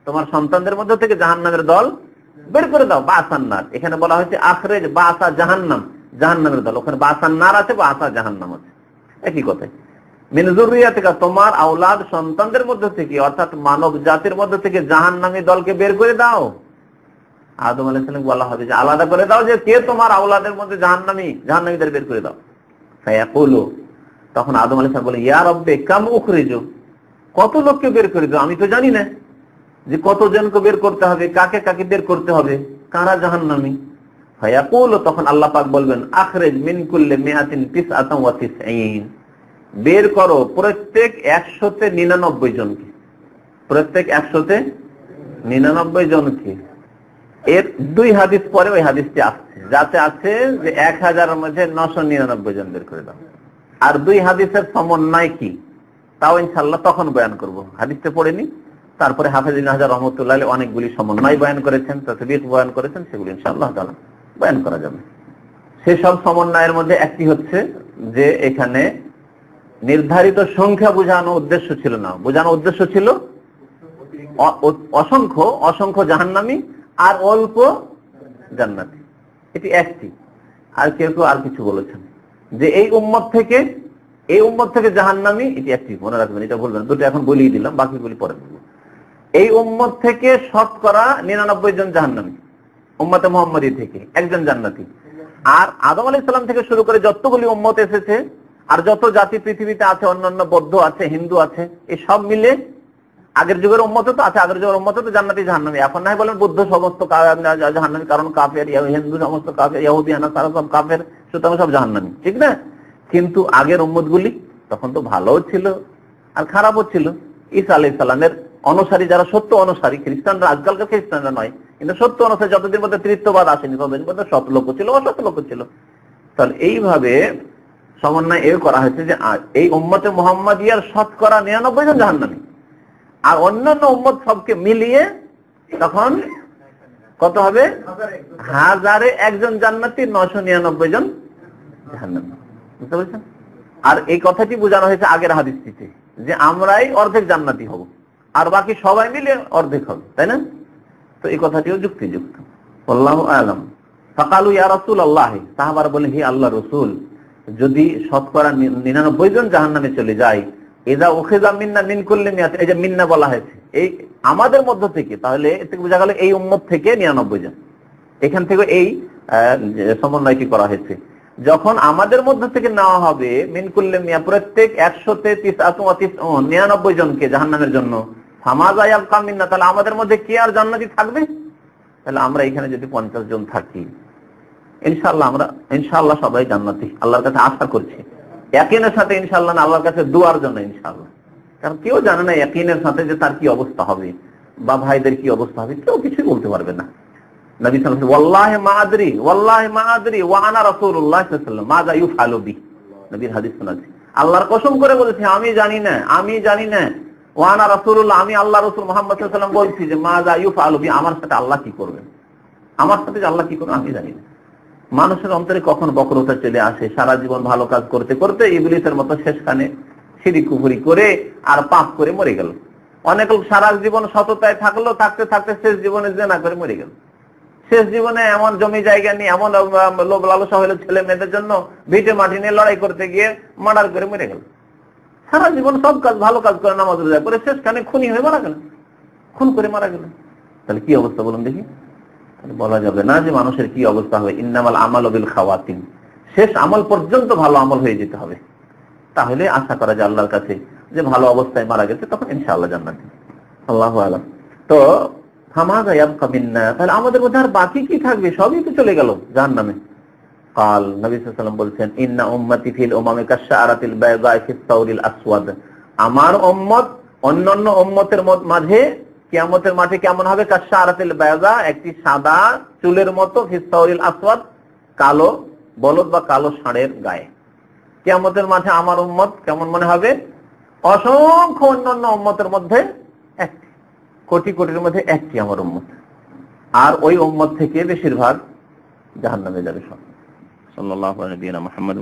তোমার সন্তানদের মধ্যে থেকে জাহান্নামের দল বের করে দাও। বাসান নার, এখানে বলা হয়েছে আখরিজ বাসা জাহান্নাম, জাহান্নামের দল, ওখানে বাসান নার আছে, বাসা জাহান্নাম আছে, একই কথা। মিন যুররিয়াতিকা, তোমার আওলাদ সন্তানদের মধ্যে থেকে, অর্থাৎ মানব জাতির মধ্যে থেকে জাহান্নামী দলকে বের করে দাও। আদম আলাইহিস সালাম বলা হবে যে আলাদা করে দাও যে কে তোমার আওলাদের মধ্যে জাহান্নামীদের বের করে দাও। ফায়াকুলু, তখন আদম আলাইহিস সালাম বলে ইয়া রাব্বি কাম উখরিজু, কত লোককে বের করে দাও, আমি তো জানি না যে কতজনকে বের করতে হবে, কাকে কাকে বের করতে হবে, কারা জাহান্নামী। ফায়াকুলু, তখন আল্লাহ পাক বলবেন আখরিজ মিন কুল্লি মিআতিন তিসআতান ওয়া তিসঈন, বের করো প্রত্যেক 199 জনকে, প্রত্যেক 199 জনকে। এর 2 হাদিস পরে ওই হাদিসটি আসছে, যাতে আছে যে 1000-এর মধ্যে 999 জন বের করে দাও। আর 2 হাদিসের সমন্বয় কি তাও ইনশাআল্লাহ তখন বয়ান করব। হাদিসটা পড়েনি, তারপরে হাফেজ ইবনে হাজার রাহমাতুল্লাহ আলাইহি অনেকগুলি সমন্বয় বয়ান করেছেন, তাসবিহ বয়ান করেছেন, সেগুলো ইনশাআল্লাহ তাআলা বয়ান করা যাবে। সেই সব সমন্বয়ের মধ্যে একটি হচ্ছে যে এখানে নির্ধারিত সংখ্যা বোঝানো উদ্দেশ্য ছিল না, বোঝানো উদ্দেশ্য ছিল অসংখ্য অসংখ্য জাহান্নামী আর অল্প জান্নাতি, এটি একটি। আর কেউ কেউ আর কিছু বলেছেন যে এই উম্মত থেকে জাহান্নামী, এটি একটি, মনে রাখবেন, এটা বলবেন, দুটো এখন বলেই দিলাম, বাকিগুলি পরে বলবো। এই উম্মত থেকে শতকরা 99 জন জাহান্নামী, উম্মতে মুহাম্মাদী থেকে একজন জান্নাতি। আর আদম আলাইহিস সালাম থেকে শুরু করে যতগুলি উম্মত এসেছে আর যত জাতি পৃথিবীতে আছে, অন্যান্য বৌদ্ধ আছে, হিন্দু আছে, এই সব মিলে আগের যুগের উম্মত তো আছে, আগের যুগের উম্মত তো জান্নাতি জাহান্নামী। এখন না বলেন বৌদ্ধ সমস্ত জাহান্নামী, কারণ কাফের, হিন্দু সমস্ত কাফের, ইহুদি তারা সব কাফের, সুতরাং সব জাহান্নামী, ঠিক না? কিন্তু আগের উম্মত গুলি তখন তো ভালোও ছিল আর খারাপও ছিল। ঈসা আলাইহিস সালামের অনুসারী যারা, সত্য অনুসারী, খ্রিস্টানরা, আজকালকার খ্রিস্টানরা নয়, কিন্তু সত্য অনুসারী যতদিন মধ্যে তৃতীয়বাদ আসেনি ততদিন মধ্যে সৎ লোক ছিল, অসৎ লোক ছিল। তাহলে এইভাবে সমন্বয় এও করা হয়েছে যে এই উম্মতে মুহাম্মাদিয়ার শতকরা 99 জন জাহান্নামী, আর অন্যান্য উম্মত সবকে মিলিয়ে তখন কত হবে? 1000-এ একজন জান্নাতি, 999 জন জাহান্নামী। বুঝতে পেরেছেন? আর এই কথাটি বোঝানো হয়েছে আগের হাদিসটিতে যে আমরাই অর্ধেক জান্নাতি হব আর বাকি সবাই মিলে অর্ধেক হবে, তাই না? তো এই কথাটিও যুক্তিযুক্ত। আল্লাহু আ'লাম। ফাকালু ইয়া রাসূলুল্লাহ, সাহাবারা বলেন হে আল্লাহর রাসূল, যদি শতকরা 99 জন জাহান্নামে চলে যায়, ইযা উখিযা মিন্না মিন কুল্লি মিয়াত, এই যে মিন্না বলা হয়েছে এই আমাদের মধ্য থেকে, তাহলে এর থেকে বোঝা গেল এই উম্মত থেকে 99 জন। এখান থেকে এই সমন্বয়টি করা হয়েছে। যখন আমাদের মধ্য থেকে নেওয়া হবে মিন কুল্লি মিয়া, প্রত্যেক 199 জনকে জাহান্নামের জন্য, ফামাযা ইয়াবকা মিন্না, তাহলে আমাদের মধ্যে কি আর জান্নাতি থাকবে? তাহলে আমরা এখানে যদি 50 জন থাকি, ইনশাআল্লাহ সবাই জান্নাতি, আল্লাহর কাছে আশা করছি, ইয়াকিনের সাথে ইনশাআল্লাহ, না আল্লাহর কাছে দুয়ার জন্য ইনশাআল্লাহ। কারণ কেউ জানে না ইয়াকিনের সাথে যে তার কি অবস্থা হবে বা ভাইদের কি অবস্থা হবে, কেউ কিছুই বলতে পারবে না। নবী সাল্লাল্লাহু আলাইহি ওয়াসাল্লাম ওয়াল্লাহি মা আদরি ওয়া আনা রাসূলুল্লাহ সাল্লাল্লাহু আলাইহি ওয়াসাল্লাম মাযা ইউফআলু বি, নবীর হাদিস শোনাচ্ছি, আল্লাহর কসম করে বলেছি আমি জানি না, ওয়া আনা রাসূলুল্লাহ, আমি আল্লাহ রাসূল মুহাম্মদ সাল্লাল্লাহু আলাইহি ওয়াসাল্লাম বলছি যে মাযা ইউফআলু বি, আমার সাথে আল্লাহ কি করবেন, আমার সাথে আল্লাহ কি করবেন আমি জানি না। মানুষের অন্তরে কখন বক্রতা চলে আসে, সারা জীবন ভালো কাজ করতে করতে ইবলিসের মতো শেষখানে শিরক কুফরি করে আর পাপ করে মরে গেল। অনেক লোক সারা জীবন সততায় থাকলো, থাকতে থাকতে শেষ জীবনে জিনা করে মরে গেল। শেষ জীবনে এমন জমি জায়গা নিয়ে, এমন লোভ লালসা হলো ছেলে মেয়েদের জন্য, ভিটে মাটি নিয়ে লড়াই করতে গিয়ে মার্ডার করে মরে গেল। সারা জীবন সব কাজ ভালো কাজ করে, নামাজ রোজা করে, শেষখানে খুনি হয়ে মারা গেল, খুন করে মারা গেল। তাহলে কি অবস্থা বলুন দেখি? বলা যাবে না যে মানুষের কি অবস্থা হবে। ইন্নামাল আমালু বিল খাওয়াতিম, শেষ আমল পর্যন্ত ভালো আমল হয়ে যেতে হবে, তাহলে আশা করা যায় আল্লাহর কাছে যে ভালো অবস্থায় মারা গেছে তখন ইনশাআল্লাহ জান্নাতি। আল্লাহু আ'লাম। তো ফামাযা ইয়াবকা মিন্না, তাহলে আমাদের মধ্যে আর বাকি কি থাকবে? সবই তো চলে গেল জাহান্নামে। কাল, নবী সাল্লাল্লাহু আলাইহি ওয়াসাল্লাম বলছেন, ইন্না উম্মতি ফিল উমামি কাশআরাতিল বাইদা ফিস সাউরিল আসওয়াদ, আমার উম্মত অন্যান্য উম্মতের মাঝে কিয়ামতের মাঠে কেমন হবে? কাশআরাতিল বাইদা, একটি সাদা চুলের মতো, ফিস সাউরিল আসওয়াদ, কালো বলদ বা কালো ষাঁড়ের গায়ে। কিয়ামতের মাঠে আমার উম্মত কেমন মনে হবে? অসংখ্য অন্যান্য উম্মতের মধ্যে একটি, কোটি কোটির মধ্যে একটি আমার উম্মত, আর ওই উম্মত থেকে বেশিরভাগ জাহান্নামে যাবে সব। সাল্লাল্লাহু আলাইহি ওয়া সাল্লাম।